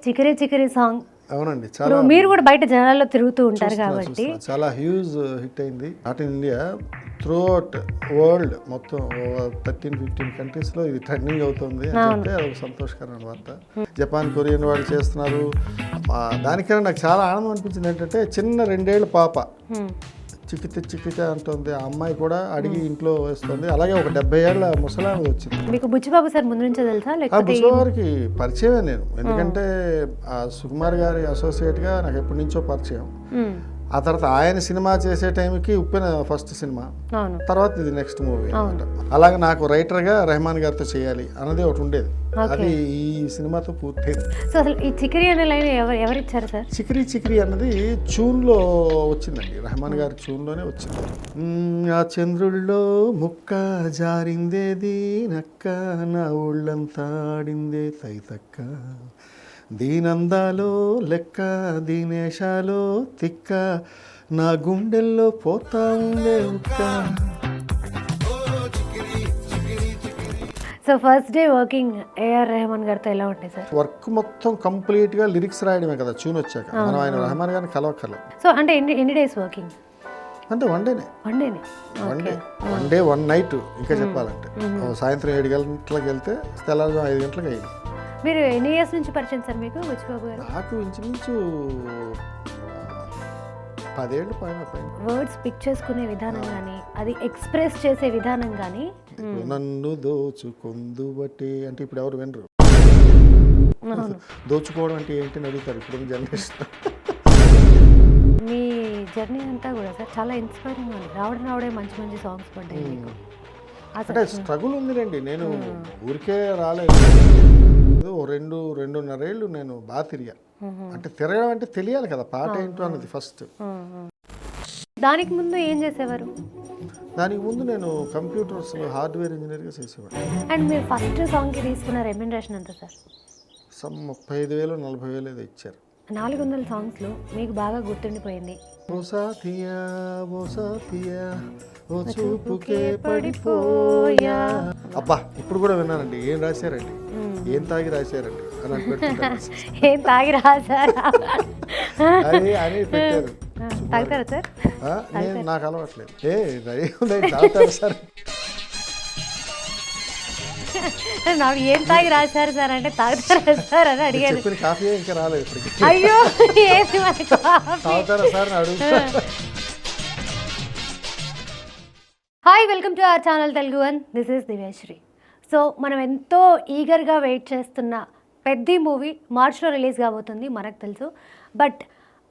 Chikiri Chikiri song అవునండి, ఇప్పుడు చాలా మీరు కూడా బయట జనాల్లో తిరుగుతూ ఉంటారు కాబట్టి చాలా హ్యూజ్ హిట్ అయింది. Not in India, through out world మొత్తం 13-15 కంట్రీస్లో ఇది ట్రెండింగ్ అవుతుంది అని చెప్తే అదొక సంతోషకరమైన వార్త. జపాన్, కొరియన్ వాళ్ళు చేస్తున్నారు. దానికన్నా నాకు చాలా ఆనందం అనిపించింది ఏంటంటే, చిన్న 2 ఏళ్ల పాప చికితే చికితే అంటుంది. ఆ అమ్మాయి కూడా అడిగి ఇంట్లో వేస్తుంది. అలాగే ఒక 70 ఏళ్ల ముసలామె వచ్చింది. మీకు బుచ్చిబాబు సార్ ముందు నుంచే తెలుసా ఆ లేకపోతే బుచ్చిబాబుకి పరిచయమే నేను, ఎందుకంటే ఆ సుకుమార్ గారి అసోసియేట్గా నాకు ఎప్పటి నుంచో పరిచయం. ఆ తర్వాత ఆయన సినిమా చేసే టైంకి ఉప్పెన ఫస్ట్ సినిమా, అవును తర్వాత ఇది నెక్స్ట్ మూవీ అనమాట. అలాగే నాకు రైటర్గా రెహమాన్ గారితో చేయాలి అన్నది ఒకటి ఉండేది. అది ఈ సినిమాతో పూర్తయింది. సో అసలు ఈ చికిరి అనే లైన్ ఎవరిచ్చారు సార్? చికిరి చికిరి అన్నది చూన్లో వచ్చిందండి, రెహమాన్ గారి చూన్లోనే వచ్చింది. ఆ చంద్రుల్లో ముక్క జారిందేది నక్క, నా ఒళ్ళంతా ఆడిందే తైతక్క, దీనందాలో లెక్క దీనేశాలో తిక్క, నా గుండెల్లో పోతా ఉండే ఉక్క. So first day working AR Rahman గారితో ఎలా ఉంటాయి సార్? వర్క్ మొత్తం కంప్లీట్గా లిరిక్స్ రాయడమే కదా ట్యూన్ వచ్చాక. మనం ఆయన రెహమాన్ గారిని కలవక్కర్లేదు. సో అంటే ఎన్ని డేస్ వర్కింగ్? అంటే వన్ డేనే, వన్ డే 1 నైట్. ఇంకా చెప్పాలంటే సాయంత్రం 7 గంటలకు వెళ్తే తెల్లారుజాము 5 గంటలకు అయింది. మీరు ఎన్ని ఇయర్స్ నుంచి పరిచయం సార్ మీకు బుచ్చిబాబు గారు? నాకు ఇంచుమించు 10 ఏళ్ళు పైన. వర్డ్స్ పిక్ చేసుకునే విధానం కానీ, అది ఎక్స్ప్రెస్ చేసే విధానం కానీ, నన్ను దోచుకుందు బట్టి అంటే ఇప్పుడు ఎవరు వినరు. దోచుకోవడం అంటే ఏంటి అడుగుతారు ఇప్పుడు జనరేషన్. మీ జర్నీ అంతా కూడా సార్ చాలా ఇన్స్పైరింగ్ ఉంది. రావడే మంచి మంచి సాంగ్స్ పడ్డాయి మీకు. అంటే స్ట్రగుల్ ఉందిలేండి, నేను ఊరికే రాలేదు. 2-2.5 ఏళ్ళు నేను బాగా తిరిగా. అంటే తిరగడం అంటే తెలియాలి కదా పాట ఏంటో అన్నది ఫస్ట్. దానికి ముందు ఏం చేసేవారు? దానికి ముందు నేను కంప్యూటర్స్లో హార్డ్వేర్ ఇంజనీర్గా చేసేవాడు. అండ్ మీరు ఫస్ట్ సాంగ్కి తీసుకున్న రెమ్యునరేషన్ ఎంత సార్? 35,000-40,000 ఏదో ఇచ్చారు. 400 సాంగ్స్లో మీకు బాగా గుర్తుండిపోయింది ఓ చూపుకే పడిపోయా. అబ్బా ఇప్పుడు కూడా విన్నానండి. ఏం రాశారండి, ఏం తాగి రాశారండి అని పెట్టుకుంటారు. ఏం తాగి రాశారా అని పెట్టారు. తాగుతారా సార్? నేను నాకు అలవాట్లేదు. తాగుతారు సార్. నాకు ఏం తాగి రాశారు సార్ అంటే తాగుతారా సార్ అని అడిగాను. చెప్పిన కాఫీ ఇంకా రాలేదు ఇప్పటికి. అయ్యో ఏది తాగుతారా సార్ అని అడుగుతా. Hi, welcome to our channel Telugu one. This is Divyashri. So మనం ఎంతో ఈగర్గా వెయిట్ చేస్తున్న పెద్ద మూవీ మార్చ్లో రిలీజ్ కాబోతుంది మనకు తెలుసు. బట్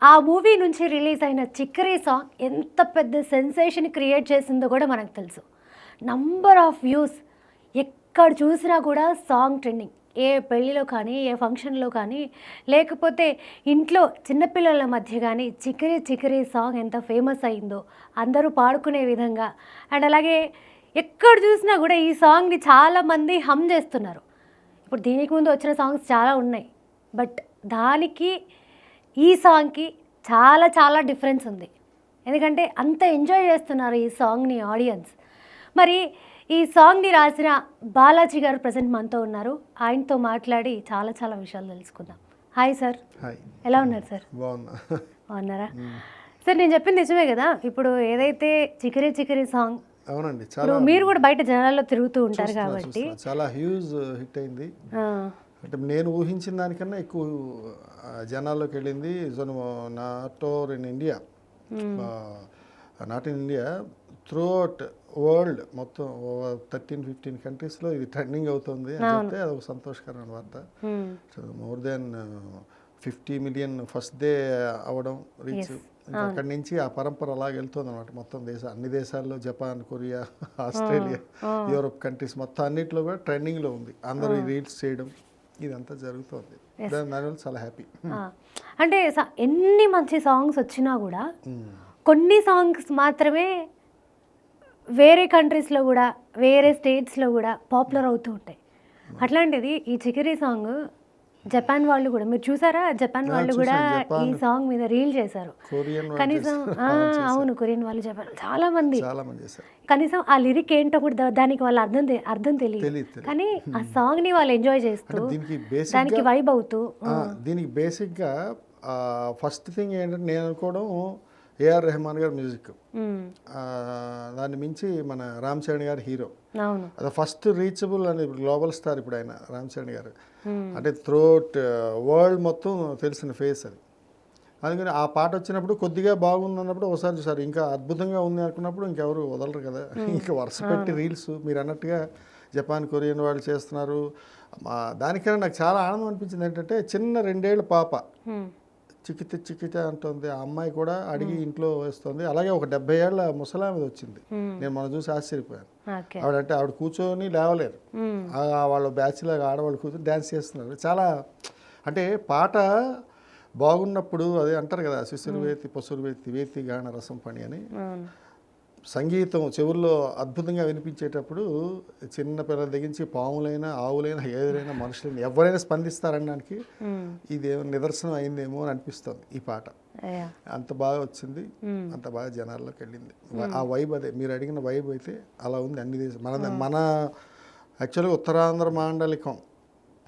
ఆ మూవీ నుంచి రిలీజ్ అయిన చిక్కరీ సాంగ్ ఎంత పెద్ద సెన్సేషన్ క్రియేట్ చేసిందో కూడా మనకు తెలుసు. నంబర్ ఆఫ్ వ్యూస్, ఎక్కడ చూసినా కూడా సాంగ్ ట్రెండింగ్. ఏ పెళ్ళిలో కానీ, ఏ ఫంక్షన్లో కానీ, లేకపోతే ఇంట్లో చిన్నపిల్లల మధ్య కానీ చికిరి చికిరి సాంగ్ ఎంత ఫేమస్ అయిందో అందరూ పాడుకునే విధంగా. అండ్ అలాగే ఎక్కడ చూసినా కూడా ఈ సాంగ్ని చాలామంది హమ్ చేస్తున్నారు. ఇప్పుడు దీనికి ముందు వచ్చిన సాంగ్స్ చాలా ఉన్నాయి, బట్ దానికి ఈ సాంగ్కి చాలా చాలా డిఫరెన్స్ ఉంది. ఎందుకంటే అంత ఎంజాయ్ చేస్తున్నారు ఈ సాంగ్ని ఆడియన్స్. మరి ఈ సాంగ్ని రాసిన బాలాజీ గారు ప్రజెంట్ మనతో ఉన్నారు. ఆయనతో మాట్లాడి చాలా చాలా విషయాలు తెలుసుకుందాం. Hi sir. హాయ్, ఎలా ఉన్నారు సార్? బాగున్నారా సార్? నేను చెప్పింది నిజమే కదా? ఇప్పుడు ఏదైతే చికిరి చికిరి సాంగ్, అవునండి, చాలా మీరు కూడా బయట జనాల్లో తిరుగుతూ ఉంటారు కాబట్టి చాలా హ్యూజ్ హిట్ అయింది. అంటే నేను ఊహించిన దానికన్నా ఎక్కువ జనాల్లోకి వెళ్ళింది. Not in India, not in India, through out world మొత్తం 13-15 కంట్రీస్లో ఇది ట్రెండింగ్ అవుతుంది అని చెప్తే అదొక సంతోషకరమైన వార్త. More than 50 million first day అవ్వడం రీచ్. అక్కడి నుంచి ఆ పరంపర అలాగే వెళ్తుంది అనమాట. మొత్తం అన్ని దేశాల్లో, Japan, Korea, Australia, Europe countries మొత్తం అన్నింటిలో కూడా ట్రెండింగ్లో ఉంది. అందరూ రీల్స్ చేయడం ఇదంతా జరుగుతుంది. దానివల్ల చాలా హ్యాపీ. అంటే ఎన్ని మంచి సాంగ్స్ వచ్చినా కూడా కొన్ని సాంగ్స్ మాత్రమే వేరే కంట్రీస్లో కూడా, వేరే స్టేట్స్లో కూడా పాపులర్ అవుతూ ఉంటాయి. అట్లాంటిది ఈ చికిరీ సాంగ్ జపాన్ వాళ్ళు కూడా మీరు చూసారా, జపాన్ వాళ్ళు కూడా ఈ సాంగ్ మీద రీల్ చేశారు. కొరియన్ కనీసం అవును, కొరియన్ వాళ్ళు, జపాన్ చాలా మంది చేశారు. కనీసం ఆ లిరిక్ ఏంటో కూడా దానికి వాళ్ళ అర్థం తెలియదు, కానీ ఆ సాంగ్ ని వాళ్ళు ఎంజాయ్ చేస్తూ దానికి వైబ్ అవుతూ. దీనికి బేసిక్గా ఫస్ట్ థింగ్ ఏంటంటే నేను అనుకోవడం ఏఆర్ రెహమాన్ గారి మ్యూజిక్, దాన్ని మించి మన రామ్ చరణ్ గారు హీరో. అది ఫస్ట్ రీచబుల్ అని గ్లోబల్ స్టార్ ఇప్పుడు ఆయన రామ్ చరణ్ గారు. అంటే త్రూఅవుట్ వరల్డ్ మొత్తం తెలిసిన ఫేస్ అది. అందుకని ఆ పాట వచ్చినప్పుడు కొద్దిగా బాగుంది అన్నప్పుడు ఒకసారి చూసారు, ఇంకా అద్భుతంగా ఉంది అనుకున్నప్పుడు ఇంకెవరు వదలరు కదా, ఇంకా వరుస పెట్టి రీల్స్ మీరు అన్నట్టుగా జపాన్ కొరియన్ వాళ్ళు చేస్తున్నారు. దానికన్నా నాకు చాలా ఆనందం అనిపించింది ఏంటంటే, చిన్న 2 ఏళ్ల పాప చికిత అంటుంది, ఆ అమ్మాయి కూడా అడిగి ఇంట్లో వేస్తుంది. అలాగే ఒక 70 ఏళ్ల ముసలామె వచ్చింది, నేను మనం చూసి ఆశ్చర్యపోయాను. ఆవిడ కూర్చొని లేవలేరు, వాళ్ళ బ్యాచ్ లాగా ఆడవాళ్ళు కూర్చొని డ్యాన్స్ చేస్తున్నారు. చాలా అంటే పాట బాగున్నప్పుడు అదే అంటారు కదా, శిశురు వేతి పసురు వేతి వేతి గాన రసం పని అని. సంగీతం చెవుల్లో అద్భుతంగా వినిపించేటప్పుడు చిన్న పిల్లల దగ్గరించి పాములైనా ఆవులైనా ఏదైనా మనుషులైనా ఎవరైనా స్పందిస్తారనడానికి ఇది నిదర్శనం అయిందేమో అని అనిపిస్తుంది ఈ పాట. అంత బాగా వచ్చింది, అంత బాగా జనాల్లోకి వెళ్ళింది. ఆ వైబ్ అదే మీరు అడిగిన వైబ్ అయితే అలా ఉంది అన్ని దేశం. మన యాక్చువల్గా ఉత్తరాంధ్ర మాండలికం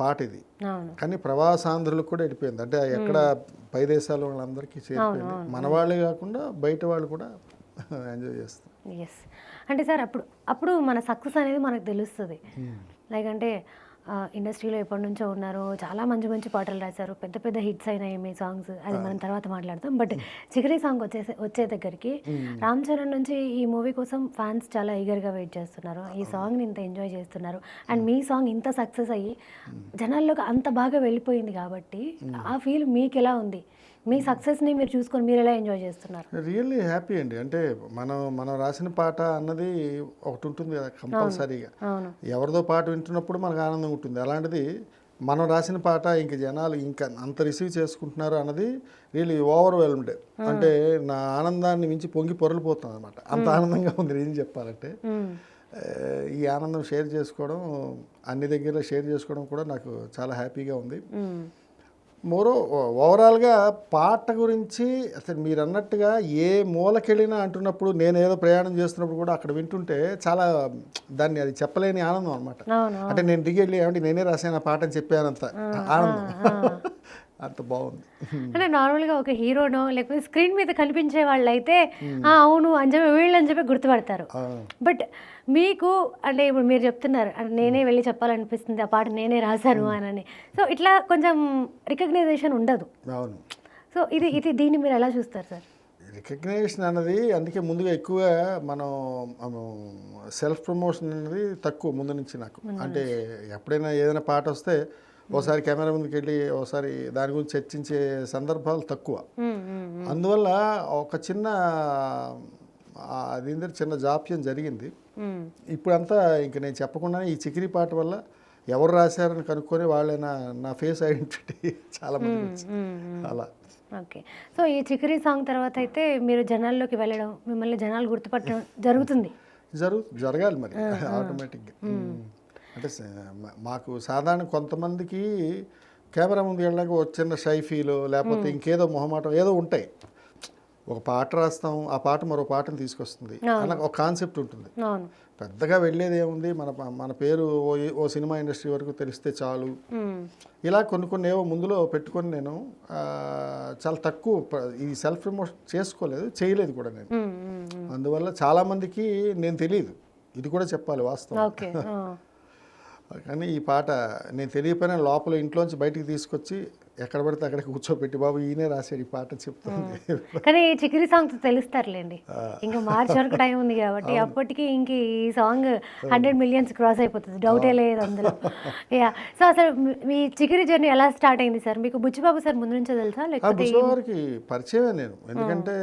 పాట ఇది, కానీ ప్రవాసాంధ్రులకు కూడా వెళ్ళిపోయింది. అంటే ఎక్కడ పై దేశాల వాళ్ళందరికీ చేరిపోయింది. మన వాళ్ళే కాకుండా బయట వాళ్ళు కూడా ఎంజాయ్ చేస్తాం. ఎస్ అంటే సార్ అప్పుడు మన సక్సెస్ అనేది మనకు తెలుస్తుంది. లైక్ అంటే ఇండస్ట్రీలో ఎప్పటి నుంచో ఉన్నారు, చాలా మంచి మంచి పాటలు రాశారు, పెద్ద పెద్ద హిట్స్ అయినాయి మీ సాంగ్స్, అది మనం తర్వాత మాట్లాడతాం. బట్ చిగరి సాంగ్ వచ్చే దగ్గరికి రామ్ చరణ్ నుంచి ఈ మూవీ కోసం ఫ్యాన్స్ చాలా ఈగర్గా వెయిట్ చేస్తున్నారు, ఈ సాంగ్ని ఇంత ఎంజాయ్ చేస్తున్నారు. అండ్ మీ సాంగ్ ఇంత సక్సెస్ అయ్యి జనాల్లోకి అంత బాగా వెళ్ళిపోయింది కాబట్టి ఆ ఫీల్ మీకు ఎలా ఉంది? మీ సక్సెస్ని మీరు చూసుకొని మీరు ఎలా ఎంజాయ్ చేస్తున్నారు? రియల్లీ హ్యాపీ అండి. అంటే మనం రాసిన పాట అన్నది ఒకటి ఉంటుంది కదా కంపల్సరీగా, ఎవరిదో పాట వింటున్నప్పుడు మనకు ఆనందం ఉంటుంది. అలాంటిది మనం రాసిన పాట ఇంక జనాలు ఇంకా అంత రిసీవ్ చేసుకుంటున్నారు అన్నది రియల్లీ ఓవర్వెల్మ్డ్. అంటే నా ఆనందాన్ని మించి పొంగి పొరలిపోతుంది అనమాట, అంత ఆనందంగా ఉంది నిజం చెప్పాలంటే. ఈ ఆనందం షేర్ చేసుకోవడం, అన్ని దగ్గర షేర్ చేసుకోవడం కూడా నాకు చాలా హ్యాపీగా ఉంది. ఓవరాల్గా పాట గురించి అసలు మీరు అన్నట్టుగా ఏ మూలకెళ్ళినా అంటున్నప్పుడు, నేను ఏదో ప్రయాణం చేస్తున్నప్పుడు కూడా అక్కడ వింటుంటే చాలా దాన్ని అది చెప్పలేని ఆనందం అనమాట. అంటే నేను దిగెళ్ళి ఏమంటే నేనే రాసాను ఆ పాట అని చెప్పానంత ఆనందం, అంత బాగుంది. అంటే నార్మల్గా ఒక హీరోనో లేకపోతే స్క్రీన్ మీద కనిపించే వాళ్ళు అయితే అవును అని చెప్పి వీళ్ళు అని చెప్పి గుర్తుపడతారు. బట్ మీకు అంటే ఇప్పుడు మీరు చెప్తున్నారు అంటే నేనే వెళ్ళి చెప్పాలనిపిస్తుంది ఆ పాట నేనే రాశాను అని. సో ఇట్లా కొంచెం రికగ్నైజేషన్ ఉండదు. అవును. సో ఇది దీన్ని మీరు ఎలా చూస్తారు సార్? రికగ్నైజేషన్ అన్నది అందుకే ముందుగా ఎక్కువగా మనం సెల్ఫ్ ప్రమోషన్ అనేది తక్కువ ముందు నుంచి నాకు. అంటే ఎప్పుడైనా ఏదైనా పాట వస్తే ఒకసారి కెమెరా ముందుకు వెళ్ళి ఒకసారి దాని గురించి చర్చించే సందర్భాలు తక్కువ. అందువల్ల ఒక చిన్న చిన్న జాప్యం జరిగింది. ఇప్పుడంతా ఇంక నేను చెప్పకుండానే ఈ చికిరి పాట వల్ల ఎవరు రాశారని కనుక్కొని వాళ్ళైనా నా ఫేస్ ఐడెంటిటీ చాలా మంది అలా. ఓకే. సో ఈ చికిరి సాంగ్ తర్వాత అయితే మీరు జనాల్లోకి వెళ్ళడం, మిమ్మల్ని జనాలు గుర్తుపట్టడం జరుగుతుంది. జరగాలి మరి ఆటోమేటిక్గా. అంటే మాకు సాధారణ కొంతమందికి కెమెరా ముందుకు వెళ్ళడానికి ఒక చిన్న షై ఫీలు లేకపోతే ఇంకేదో మొహమాటం ఏదో ఉంటాయి. ఒక పాట రాస్తాం, ఆ పాట మరో పాటను తీసుకొస్తుంది అన్న ఒక కాన్సెప్ట్ ఉంటుంది. పెద్దగా వెళ్ళేది ఏముంది, మన పేరు ఓ సినిమా ఇండస్ట్రీ వరకు తెలిస్తే చాలు, ఇలా కొన్ని ఏవో ముందులో పెట్టుకొని నేను చాలా తక్కువ ఈ సెల్ఫ్ ప్రమోషన్ చేయలేదు కూడా నేను. అందువల్ల చాలామందికి నేను తెలియదు, ఇది కూడా చెప్పాలి వాస్తవం. కానీ ఈ పాట నేను తెలియపోయినా లోపల ఇంట్లోంచి బయటికి తీసుకొచ్చి ఎక్కడ పడితే అక్కడ కూర్చోబెట్టి బాబు ఈయనే రాశాడు ఈ పాట చెప్తుంది. కానీ చికిరి సాంగ్ తెలుస్తారులేండి, ఇంకా మార్చి వరకు టైం ఉంది కాబట్టి అప్పటికి ఇంక ఈ సాంగ్ 100 million క్రాస్ అయిపోతుంది, డౌటే లేదు అందులో. యా. సో అసలు మీ చికిరి జర్నీ ఎలా స్టార్ట్ అయింది సార్? మీకు బుచ్చిబాబు సార్ ముందు నుంచో తెలుసా లేకపోతే? బుచ్చిబాబు గారికి పరిచయమే నేను, ఎందుకంటే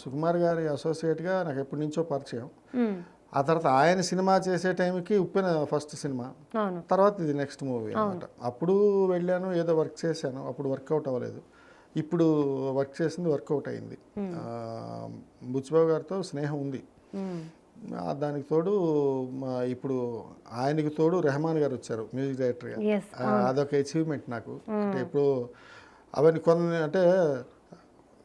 సుకుమార్ గారి అసోసియేట్గా నాకు ఎప్పటి నుంచో పరిచయం. ఆ తర్వాత ఆయన సినిమా చేసే టైంకి ఉప్పెన ఫస్ట్ సినిమా, తర్వాత ఇది నెక్స్ట్ మూవీ అనమాట. అప్పుడు వెళ్ళాను, ఏదో వర్క్ చేశాను, అప్పుడు వర్కౌట్ అవ్వలేదు. ఇప్పుడు వర్క్ చేసింది వర్కౌట్ అయింది. బుచ్చిబాబు గారితో స్నేహం ఉంది. దానికి తోడు ఇప్పుడు ఆయనకి తోడు రెహమాన్ గారు వచ్చారు మ్యూజిక్ డైరెక్టర్గా. ఎస్. అదొక అచీవ్మెంట్ నాకు. అంటే ఇప్పుడు అవన్నీ కొన్ని అంటే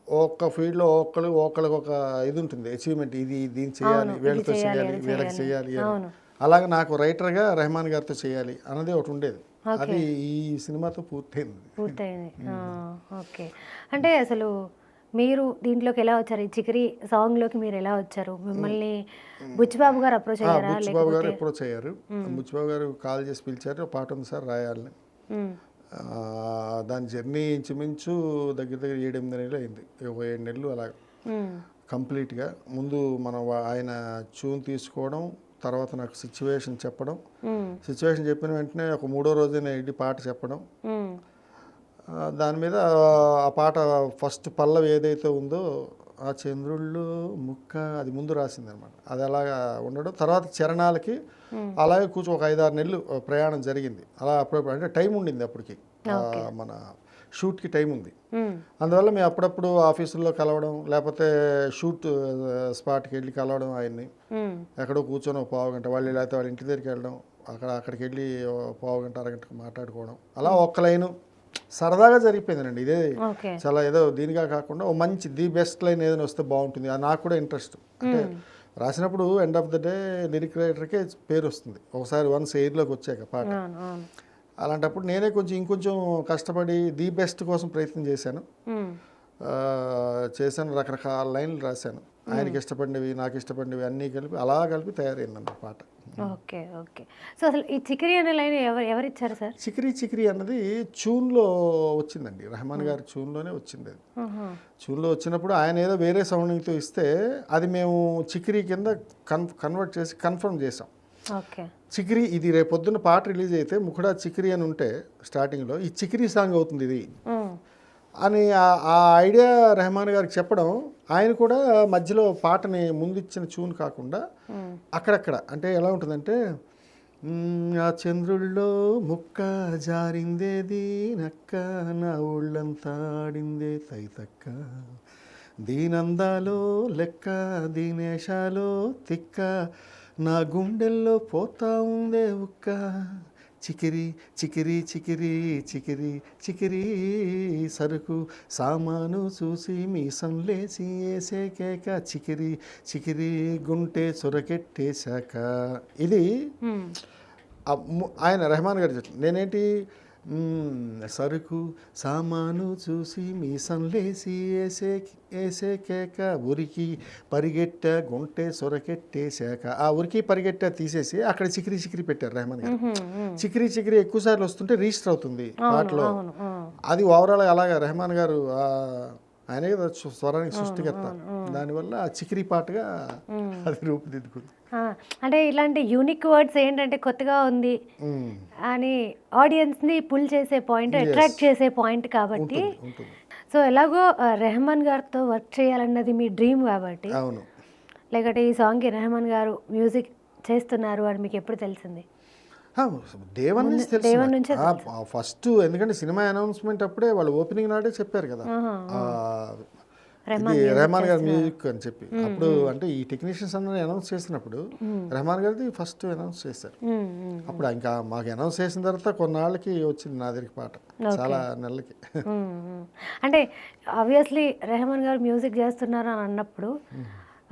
ఒక్క ఫీల్డ్లో ఒకళ్ళకి ఒక ఇది ఉంటుంది అచీవ్మెంట్, ఇది దీన్ని చేయాలి, వీళ్ళతో చేయాలి, వీళ్ళకి చేయాలి అని. అలాగే నాకు రైటర్గా రెహమాన్ గారితో చేయాలి అన్నది ఒకటి ఉండేది. అది ఈ సినిమాతో పూర్తయింది. ఓకే. అంటే అసలు మీరు దీంట్లోకి ఎలా వచ్చారు? ఈ చికిరి సాంగ్లోకి మీరు ఎలా వచ్చారు? మిమ్మల్ని బుచ్చిబాబు గారు అప్రోచ్ అయ్యారా? బుచ్చిబాబు గారు అప్రోచ్ అయ్యారు. బుచ్చిబాబు గారు కాల్ చేసి పిలిచారు, పాట ఉంది సార్ రాయాలని. దాని జర్నీ ఇంచుమించు దగ్గర 7-8 నెలలు అయింది, 7 నెలలు అలా కంప్లీట్గా. ముందు మనం ఆయన ట్యూన్ తీసుకోవడం, తర్వాత నాకు సిచ్యువేషన్ చెప్పడం, సిచ్యువేషన్ చెప్పిన వెంటనే ఒక 3వ రోజే నేను పాట చెప్పడం. దాని మీద ఆ పాట ఫస్ట్ పల్లవి ఏదైతే ఉందో ఆ చంద్రుల్లో ముక్క అది ముందు రాసింది అనమాట. అది అలాగా ఉండడం, తర్వాత చరణాలకి అలాగే ఒక 5-6 నెలలు ప్రయాణం జరిగింది. అలా అప్పుడప్పుడు అంటే టైం ఉండింది అప్పటికి, మన షూట్కి టైం ఉంది. అందువల్ల మేము అప్పుడప్పుడు ఆఫీసుల్లో కలవడం, లేకపోతే షూట్ స్పాట్కి వెళ్ళి కలవడం ఆయన్ని. ఎక్కడో కూర్చొని ఒక పావుగంట, వాళ్ళు లేకపోతే వాళ్ళ ఇంటి దగ్గరికి వెళ్ళడం, అక్కడికి వెళ్ళి పావుగంట అరగంటకు మాట్లాడుకోవడం, అలా ఒక్క లైను సరదాగా జరిగిపోయిందండి. ఇదే చాలా ఏదో దీనిగా కాకుండా ఓ మంచి ది బెస్ట్ లైన్ ఏదైనా వస్తే బాగుంటుంది, అది నాకు కూడా ఇంట్రెస్ట్. అంటే రాసినప్పుడు end of the day lyric రైటర్కే పేరు వస్తుంది ఒకసారి వన్స్ ఎయిర్లోకి వచ్చాక పాట. అలాంటప్పుడు నేనే ఇంకొంచెం కష్టపడి ది బెస్ట్ కోసం ప్రయత్నం చేశాను. రకరకాల లైన్లు రాశాను, ఆయనకి ఇష్టపడినవి, నాకు ఇష్టపడినవి అన్నీ కలిపి తయారైందన్నమాట పాట. ఓకే. ఓకే. సో అసలు ఈ చికిరి అనే లైన్ ఎవరిచ్చారు సార్? చికిరి అన్నది ట్యూన్లో వచ్చిందండి, రెహమాన్ గారి ట్యూన్లోనే వచ్చింది. అది ట్యూన్లో వచ్చినప్పుడు ఆయన ఏదో వేరే సౌండింగ్తో ఇస్తే అది మేము చికిరి కింద కన్వర్ట్ చేసి కన్ఫర్మ్ చేసాం. చికిరి ఇది రేపొద్దున పాట రిలీజ్ అయితే ముఖడా చికిరి అని ఉంటే స్టార్టింగ్లో ఈ చికిరి సాంగ్ అవుతుంది ఇది అని ఆ ఐడియా రెహమాన్ గారికి చెప్పడం. ఆయన కూడా మధ్యలో పాటని ముందిచ్చిన ట్యూన్ కాకుండా అక్కడక్కడ అంటే ఎలా ఉంటుందంటే, ఆ చంద్రుల్లో ముక్క జారిందేది నక్క, నా ఊళ్ళంతా ఆడిందే తైతక్క, దీనందాలో లెక్క, దీనేశాలో తిక్క, నా గుండెల్లో పోతా ఉందే ఉక్క, చికిరి చికిరి చికిరి చికిరి చికిరి సరుకు సామాను చూసి మీసం లేచి వేసే కేక, చికిరి చికిరి గుంటె సొరకెట్టేశాక. ఇది ఆయన రెహమాన్ గారు చెప్తాను. నేనేంటి సరుకు సామాను చూసి మీసం లేసి వేసే కేక, ఉరికి పరిగెట్ట గుంటె సొరకెట్టేశాక. ఆ ఉరికి పరిగెట్ట తీసేసి అక్కడ చికిరి పెట్టారు రెహమాన్ గారు. చికిరి ఎక్కువసార్లు వస్తుంటే రిజిస్టర్ అవుతుంది పాటలో. అది ఓవరాల్ అలాగా రెహమాన్ గారు ఆయనే కదా స్వరానికి సృష్టికర్త. దానివల్ల ఆ చికిరి పాటగా అది రూపుదిద్దుకుంది. అంటే ఇలాంటి యూనిక్ వర్డ్స్ ఏంటంటే కొత్తగా ఉంది అని ఆడియన్స్ని పుల్ చేసే పాయింట్, అట్రాక్ట్ చేసే పాయింట్ కాబట్టి. సో ఎలాగో రెహమాన్ గారితో వర్క్ చేయాలన్నది మీ డ్రీమ్ కాబట్టి, లేకపోతే ఈ సాంగ్కి రెహమాన్ గారు మ్యూజిక్ చేస్తున్నారు అని మీకు ఎప్పుడు తెలిసింది? డే వన్ నుంచి ఫస్ట్, ఎందుకంటే సినిమా అనౌన్స్మెంట్ అప్పుడే వాళ్ళు ఓపెనింగ్ నాడే చెప్పారు కదా ఇది రెహమాన్ గారి మ్యూజిక్ అని చెప్పి. అప్పుడు అంటే ఈ టెక్నీషియన్స్ అందరూ అనౌన్స్ చేసినప్పుడు రెహమాన్ గారిది ఫస్ట్ అనౌన్స్ చేశారు. అప్పుడు ఇంకా మాకు అనౌన్స్ చేసిన తర్వాత కొన్నాళ్ళకి వచ్చింది నా దగ్గరికి పాట, చాలా నెలలకి. అంటే ఆబ్వియస్లీ రెహమాన్ గారు మ్యూజిక్ చేస్తున్నారు అని అన్నప్పుడు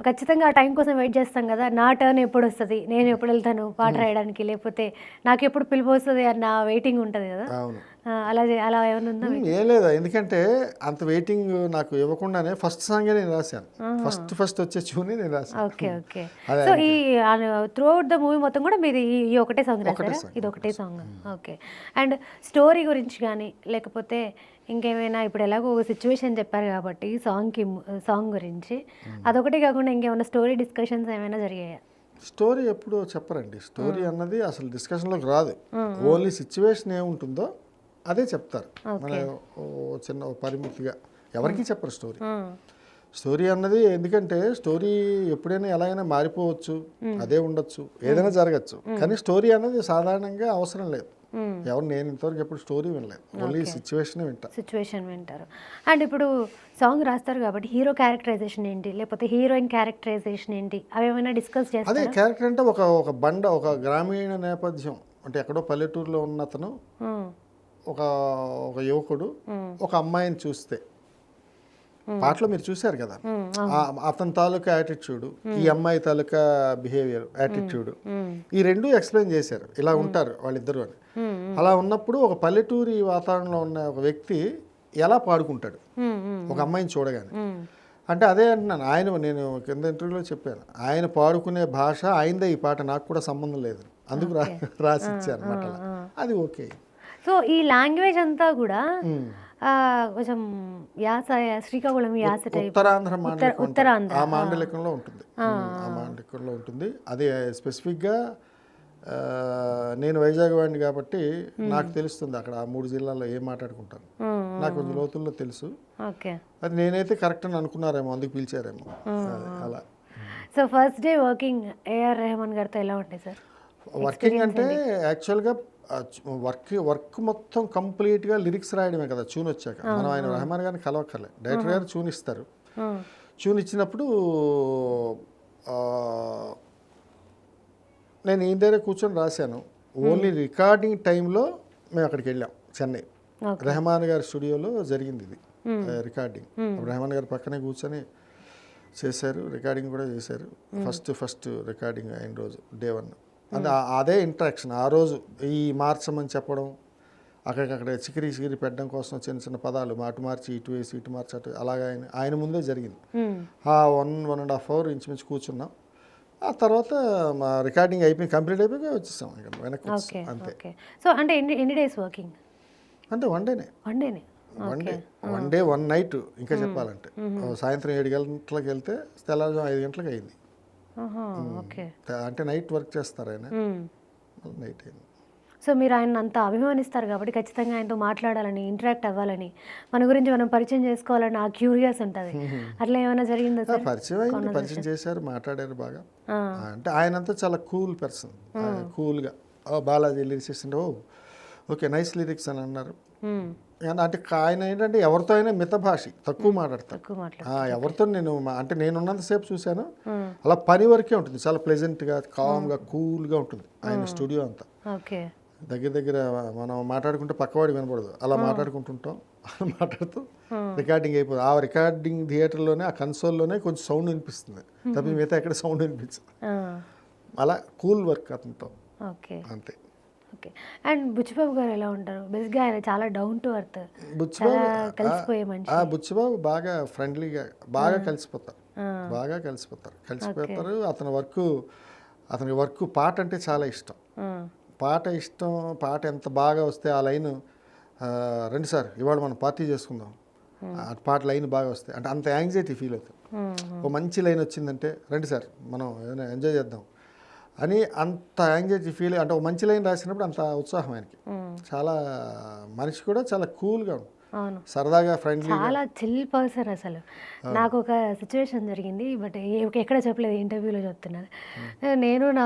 ఖచ్చితంగా ఆ టైం కోసం వెయిట్ చేస్తాం కదా, నా టర్న్ ఎప్పుడు వస్తుంది, నేను ఎప్పుడు వెళ్తాను పాట రాయడానికి, లేకపోతే నాకు ఎప్పుడు పిలుపు వస్తుంది అన్న వెయిటింగ్ ఉంటుంది కదా. అలా ఏమైనా ఉందా? ఏం లేదా, ఎందుకంటే అంత వెయిటింగ్ నాకు ఇవ్వకుండానే ఫస్ట్ సాంగే నేను రాశాను. ఫస్ట్ వచ్చే ట్యూనే నేను రాశాను. ఓకే. సో ఈ త్రూ అవుట్ ద మూవీ మొత్తం కూడా మీరు ఈ ఒకటే సాంగ్ రాశారా? ఇది ఒకటే సాంగ్. ఓకే. అండ్ స్టోరీ గురించి కానీ లేకపోతే ఇంకేమైనా, ఇప్పుడు ఎలాగో ఒక సిచ్యువేషన్ చెప్పారు కాబట్టి సాంగ్ గురించి, అదొకటే కాకుండా ఇంకేమైనా స్టోరీ డిస్కషన్స్ ఏమైనా జరిగాయా? స్టోరీ ఎప్పుడూ చెప్పరండి. స్టోరీ అన్నది అసలు డిస్కషన్లోకి రాదు. ఓన్లీ సిచ్యువేషన్ ఏముంటుందో అదే చెప్తారు. మన చిన్న పరిమితిగా ఎవరికి చెప్పరు స్టోరీ అన్నది. ఎందుకంటే స్టోరీ ఎప్పుడైనా ఎలా అయినా మారిపోవచ్చు, అదే ఉండొచ్చు, ఏదైనా జరగచ్చు. కానీ స్టోరీ అన్నది సాధారణంగా అవసరం లేదు. ఎవరు నేను ఇంతవరకు ఎప్పుడు స్టోరీ వినలేదు, ఓన్లీ సిచ్యువేషన్ వింటా. సిచ్యువేషన్ వింటారు. అండ్ ఇప్పుడు సాంగ్ రాస్తారు కాబట్టి హీరో క్యారెక్టరైజేషన్ ఏంటి, లేకపోతే హీరోయిన్ క్యారెక్టరైజేషన్ ఏంటి, అవి ఏమైనా డిస్కస్ అదే చేస్తారా? క్యారెక్టర్ అంటే ఒక బండ, ఒక గ్రామీణ నేపథ్యం, అంటే ఎక్కడో పల్లెటూరులో ఉన్న అతను, ఒక యువకుడు ఒక అమ్మాయిని చూస్తే, పాటలో మీరు చూశారు కదా, అతని తాలూకా యాటిట్యూడ్, ఈ అమ్మాయి తాలూకా బిహేవియర్, యాటిట్యూడ్, ఈ రెండు ఎక్స్ప్లెయిన్ చేశారు. ఇలా ఉంటారు వాళ్ళిద్దరు అని. అలా ఉన్నప్పుడు ఒక పల్లెటూరి వాతావరణంలో ఉన్న ఒక వ్యక్తి ఎలా పాడుకుంటాడు ఒక అమ్మాయిని చూడగానే. అంటే అదే అంటున్నాను, నేను కింద ఇంటర్వ్యూలో చెప్పాను, ఆయన పాడుకునే భాష ఆయనదే, ఈ పాట నాకు కూడా సంబంధం లేదు, అందుకు రాసిచ్చారు అనమాట. అది ఓకే. సో ఈ లాంగ్వేజ్ అంతా కూడా కొంచెం యాస, శ్రీకాకుళం యాస టైప్, ఉత్తరాంధ్ర ఉత్తరాంధ్ర ఆ మాండలికంలో ఉంటుంది. ఆ మాండలికంలో ఉంటుంది. అది స్పెసిఫిక్గా నేను వైజాగ్ వాడిని కాబట్టి నాకు తెలుస్తుంది అక్కడ ఆ 3 జిల్లాల్లో ఏం మాట్లాడుకుంటాను, నాకు కొంచెం లోతుల్లో తెలుసు. అది నేనైతే కరెక్ట్ అని అనుకున్నారేమో, అందుకు పిలిచారేమో అలా. So first day working AR Rahman గారితో ఎలా ఉంటాయి సార్? వర్కింగ్ అంటే యాక్చువల్గా వర్క్ మొత్తం కంప్లీట్గా లిరిక్స్ రాయడమే కదా, ట్యూన్ వచ్చాక. మనం ఆయన రెహమాన్ గారిని కలవక్కర్లే, డైరెక్టర్ గారు ట్యూన్ ఇస్తారు. ట్యూన్ ఇచ్చినప్పుడు నేను ఈయన దగ్గర కూర్చొని రాశాను. ఓన్లీ రికార్డింగ్ టైంలో మేము అక్కడికి వెళ్ళాం, చెన్నై రెహమాన్ గారి స్టూడియోలో జరిగింది ఇది రికార్డింగ్. రెహమాన్ గారి పక్కనే కూర్చొని చేశారు, రికార్డింగ్ కూడా చేశారు. ఫస్ట్ రికార్డింగ్ అయిన రోజు డే 1. అదే ఇంట్రాక్షన్. ఆ రోజు ఈ మార్చమని చెప్పడం, అక్కడికక్కడ చికిరి పెట్టడం కోసం చిన్న పదాలు అటు మార్చి ఇటు వేసి, ఇటు మార్చి అటు, అలాగా ఆయన ముందే జరిగింది. ఆ 1.5 hour ఇంచుమించు కూర్చున్నాం. ఆ తర్వాత మా రికార్డింగ్ అయిపోయి కంప్లీట్ అయిపోయి వచ్చేసాం ఇక్కడ వెనక్కి వచ్చేసాం అంతే. సో అంటే ఎన్ని డేస్ వర్కింగ్? అంటే వన్ డే 1 night. ఇంకా చెప్పాలంటే సాయంత్రం 7 గంటలకు వెళ్తే తెల్లవారుజాము 5 గంటలకు అయింది. అంటే నైట్ వర్క్ చేస్తారు ఆయన, నైట్ అయింది. సో మీరు ఆయన అంత అభిమానిస్తారు కాబట్టి ఖచ్చితంగా ఆయనతో మాట్లాడాలని, ఇంటరాక్ట్ అవ్వాలని, మన గురించి మనం పరిచయం చేసుకోవాలని ఆ క్యూరియస్ ఉంటుంది. అట్లా ఏమైనా జరిగిందా సార్? పరిచయం చేశారు, మాట్లాడారు బాగా. అంటే ఆయనంతా చాలా కూల్ పర్సన్, కూల్గా బాలాజీ లిరిక్స్ అంటే ఓకే నైస్ లిరిక్స్ అని అన్నారు. అంటే ఆయన ఏంటంటే ఎవరితో అయినా మితభాషి, తక్కువ మాట్లాడతారు. ఎవరితో నేనున్నంతసేపు చూశాను అలా పని వరకే ఉంటుంది, చాలా ప్లెజెంట్గా, కామ్గా, కూల్గా ఉంటుంది ఆయన స్టూడియో అంతా. దగ్గర మనం మాట్లాడుకుంటే పక్కవాడి వినపడదు, అలా మాట్లాడుకుంటుంటాం. మాట్లాడుతూ రికార్డింగ్ అయిపోతుంది. ఆ రికార్డింగ్ థియేటర్లోనే, ఆ కన్సోల్లోనే కొంచెం సౌండ్ వినిపిస్తుంది తప్పి మిగతా ఎక్కడ సౌండ్ వినిపించదు. అలా కూల్ వర్క్ అతనితో అంతే. ఓకే. అండ్ బుచ్చిబాబు గారు ఎలా ఉంటారు? బేసిక్గా ఆయన చాలా డౌన్ టు ఎర్త్, కలిసిపోయే మనిషి. బుచ్చిబాబు బాగా ఫ్రెండ్లీగా, బాగా కలిసిపోతారు. అతని వర్క్ పాట అంటే చాలా ఇష్టం. పాట ఎంత బాగా వస్తే ఆ లైన్, రండి సార్ ఇవాళ మనం పార్టీ చేసుకుందాం, ఆ పాట లైన్ బాగా వస్తే అంటే అంత యాంగ్జైటీ ఫీల్ అవుతాం. ఓ మంచి లైన్ వచ్చిందంటే రండి సార్ మనం ఏదైనా ఎంజాయ్ చేద్దాం అని అంత యాంగ్జైటీ ఫీల్. అంటే ఒక మంచి లైన్ రాసినప్పుడు అంత ఉత్సాహం ఆయనకి. చాలా మనిషి కూడా చాలా కూల్గా ఉంటుంది, సరదాగా, ఫ్రెండ్లీ, చాలా చిల్ పర్సన్. అసలు నాకు ఒక సిచ్యువేషన్ జరిగింది, బట్ ఎక్కడ చెప్పలేదు, ఇంటర్వ్యూలో చెప్తున్నాను. నేను నా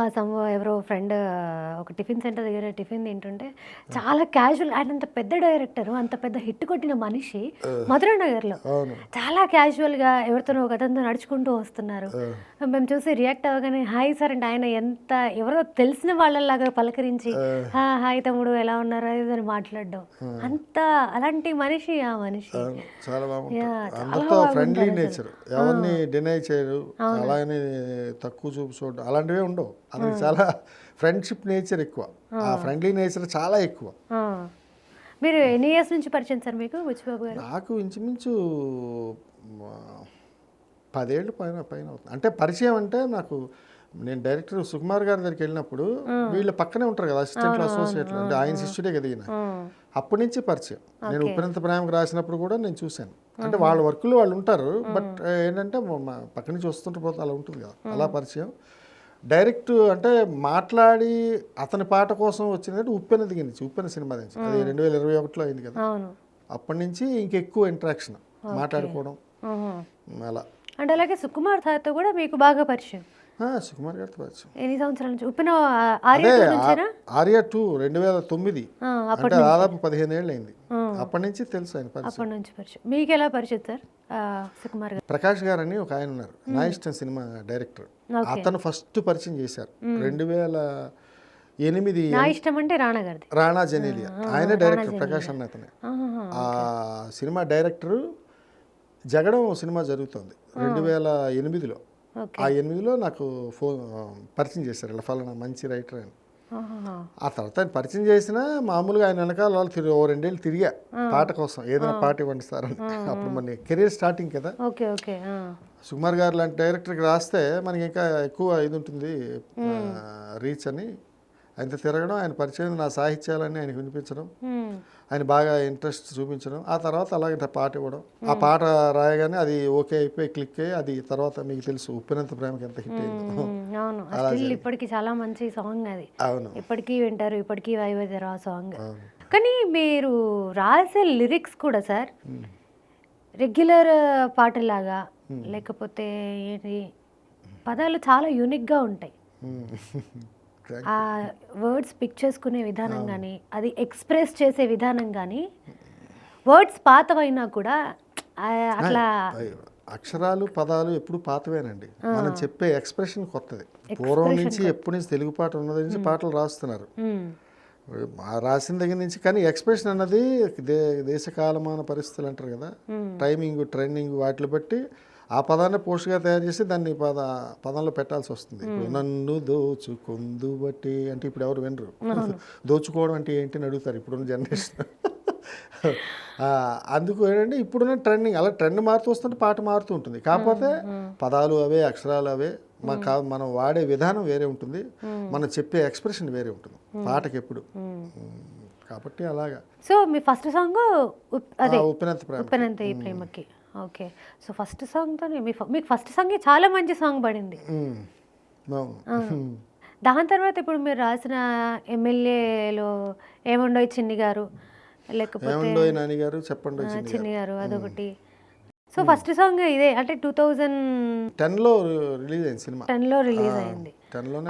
ఎవరో ఫ్రెండ్ ఒక టిఫిన్ సెంటర్ దగ్గర టిఫిన్ తింటుంటే చాలా క్యాజువల్, ఆయన అంత పెద్ద డైరెక్టర్, అంత పెద్ద హిట్ కొట్టిన మనిషి మధురా నగర్లో చాలా క్యాజువల్గా ఎవరితోనో ఒక అతనితో నడుచుకుంటూ వస్తున్నారు. మేము చూసి రియాక్ట్ అవ్వగానే హాయ్ సార్ అంటే ఆయన ఎంత ఎవరో తెలిసిన వాళ్ళలాగా పలకరించి హాయ్ తమ్ముడు ఎలా ఉన్నారు అని మాట్లాడడం, అంత అలాంటి మనిషి ఆ మనిషి చాలా బాగుంటుంది. ఫ్రెండ్లీ నేచర్, ఎవరిని డినై చేయరు, అలాగని తక్కువ చూపు చూడడం అలాంటివే ఉండవు. అతనికి చాలా ఫ్రెండ్షిప్ నేచర్ ఎక్కువ, ఆ ఫ్రెండ్లీ నేచర్ చాలా ఎక్కువ. మీరు ఎన్ని ఇయర్స్ నుంచి పరిచయం సార్ మీకు బుచ్చిబాబు గారు? నాకు ఇంచుమించు 10 ఏళ్ళు పైన అవుతుంది. అంటే పరిచయం అంటే నేను డైరెక్టర్ సుకుమార్ గారి దగ్గరికి వెళ్ళినప్పుడు వీళ్ళ పక్కనే ఉంటారు కదా అసిస్టెంట్లు, అసోసియేట్లు, అంటే ఆయన శిష్యుడే కదా ఈయన. అప్పటి నుంచి పరిచయం. నేను ఉప్పెనంత ప్రేమకు రాసినప్పుడు కూడా నేను చూశాను. అంటే వాళ్ళ వర్క్లో వాళ్ళు ఉంటారు, బట్ ఏంటంటే పక్క నుంచి వస్తుంటే పోతే అలా ఉంటుంది కదా, అలా పరిచయం. డైరెక్ట్ అంటే మాట్లాడి అతని పాట కోసం వచ్చిందంటే ఉప్పెన దిగింది, ఉప్పెన సినిమా నుంచి, అది 2021లో అయింది కదా. అప్పటి నుంచి ఇంకెక్కువ ఇంటరాక్షన్, మాట్లాడుకోవడం అలా. అంటే అలాగే సుకుమార్ సార్తో కూడా మీకు బాగా పరిచయం? సుకుమార్ గారితో పరిచయం. ఎన్ని సంవత్సరాల నుంచి ఉప్పెన అదే ఆర్య నుంచేనా ఆర్య 2 2009, అప్పటి అంటే దాదాపు 15 ఏళ్ళు అయింది. అప్పటి నుంచి తెలుసు ఆయన పరిచయం. అప్పటి నుంచి పరిచయం. మీకు ఎలా పరిచయం సార్ సుకుమార్ గారు? ప్రకాష్ గారు అని ఒక ఆయన ఉన్నారు, నా ఇష్టం సినిమా డైరెక్టర్. అతను ఫస్ట్ పరిచయం చేశారు 2008. నా ఇష్టం అంటే రాణా గారిది. రాణా జనేలియా ఆయనే డైరెక్టర్, ప్రకాష్ అన్న అతనే. ఆ సినిమా డైరెక్టరు జగడం సినిమా జరుగుతుంది 2008లో. ఆ 8లో నాకు ఫోన్ పరిచయం చేశారు, ఇలా ఫలానా మంచి రైటర్ అని. ఆ తర్వాత ఆయన పరిచయం చేసినా మామూలుగా ఆయన వెనకాల వాళ్ళు 2 ఏళ్ళు తిరిగా పాట కోసం, ఏదైనా పాట ఇవ్వండి సార్ అని. అప్పుడు మన కెరీర్ స్టార్టింగ్ కదా. Okay okay. సుకుమార్ గారు లాంటి డైరెక్టర్కి రాస్తే మనకి ఇంకా ఎక్కువ ఇది ఉంటుంది రీచ్ అని. ఆయనతో తిరగడం, ఆయన పరిచయం, నా సాహిత్యాలన్నీ ఆయనకు వినిపించడం, ఆయన బాగా ఇంట్రెస్ట్ చూపించడం. ఆ తర్వాత అలాగే పాట ఇవ్వడం. ఆ పాట రాయగానే అది ఓకే అయిపోయి క్లిక్ అయ్యి, అది తర్వాత మీకు తెలుసు ఉప్పెనంత ప్రేమకి ఎంత హిట్ అయిందో. అవును, స్టిల్ ఇప్పటికి చాలా మంచి సాంగ్ అది. అవును, ఇప్పటికీ వింటారు, ఇప్పటికీ వైవైతారు ఆ సాంగ్. కానీ మీరు రాసే లిరిక్స్ కూడా సార్ రెగ్యులర్ పాటలాగా లేకపోతే ఏంటి, పదాలు చాలా యూనిక్గా ఉంటాయి. ఆ వర్డ్స్ పిక్ చేసుకునే విధానం కానీ, అది ఎక్స్ప్రెస్ చేసే విధానం కానీ, వర్డ్స్ పాతవైనా కూడా అట్లా అక్షరాలు పదాలు ఎప్పుడు పాతవేనండి. మనం చెప్పే ఎక్స్ప్రెషన్ కొత్తది. పూర్వం నుంచి ఎప్పటి నుంచి తెలుగు పాట ఉన్నది నుంచి పాటలు రాస్తున్నారు, రాసిన దగ్గర నుంచి. కానీ ఎక్స్ప్రెషన్ అన్నది దేశకాలమాన పరిస్థితులు అంటారు కదా, టైమింగ్ ట్రెండింగ్ వాటిని బట్టి ఆ పదాన్ని పోస్ట్గా తయారు చేసి దాన్ని పదంలో పెట్టాల్సి వస్తుంది. ఇప్పుడు నన్ను దోచుకుందు బట్టి అంటే ఇప్పుడు ఎవరు వినరు. దోచుకోవడం అంటే ఏంటి అని అడుగుతారు ఇప్పుడున్న జనరేషన్. అందుకు ఏంటంటే ఇప్పుడున్న ట్రెండింగ్ అలా ట్రెండ్ మారుతూ వస్తుంటే పాట మారుతూ ఉంటుంది. కాకపోతే పదాలు అవే, అక్షరాలు అవే, మనం వాడే విధానం వేరే ఉంటుంది, మనం చెప్పే ఎక్స్ప్రెషన్ వేరే ఉంటుంది పాటకి ఎప్పుడు. కాబట్టి అలాగా. సో మీ ఫస్ట్ సాంగ్ అదే ఉప్పెనంత ప్రేమకి. ఓకే. సో ఫస్ట్ సాంగ్తో మీకు ఫస్ట్ సాంగ్ చాలా మంచి సాంగ్ పడింది. దాని తర్వాత ఇప్పుడు మీరు రాసిన ఎమ్మెల్యేలో ఏముండోయ్ చిన్ని గారు, లేకపోతే చిన్ని గారు, అదొకటి. సో ఫస్ట్ సాంగ్ ఇదే అంటే 2010లో రిలీజ్ అయింది సినిమా. 10లో రిలీజ్ అయింది.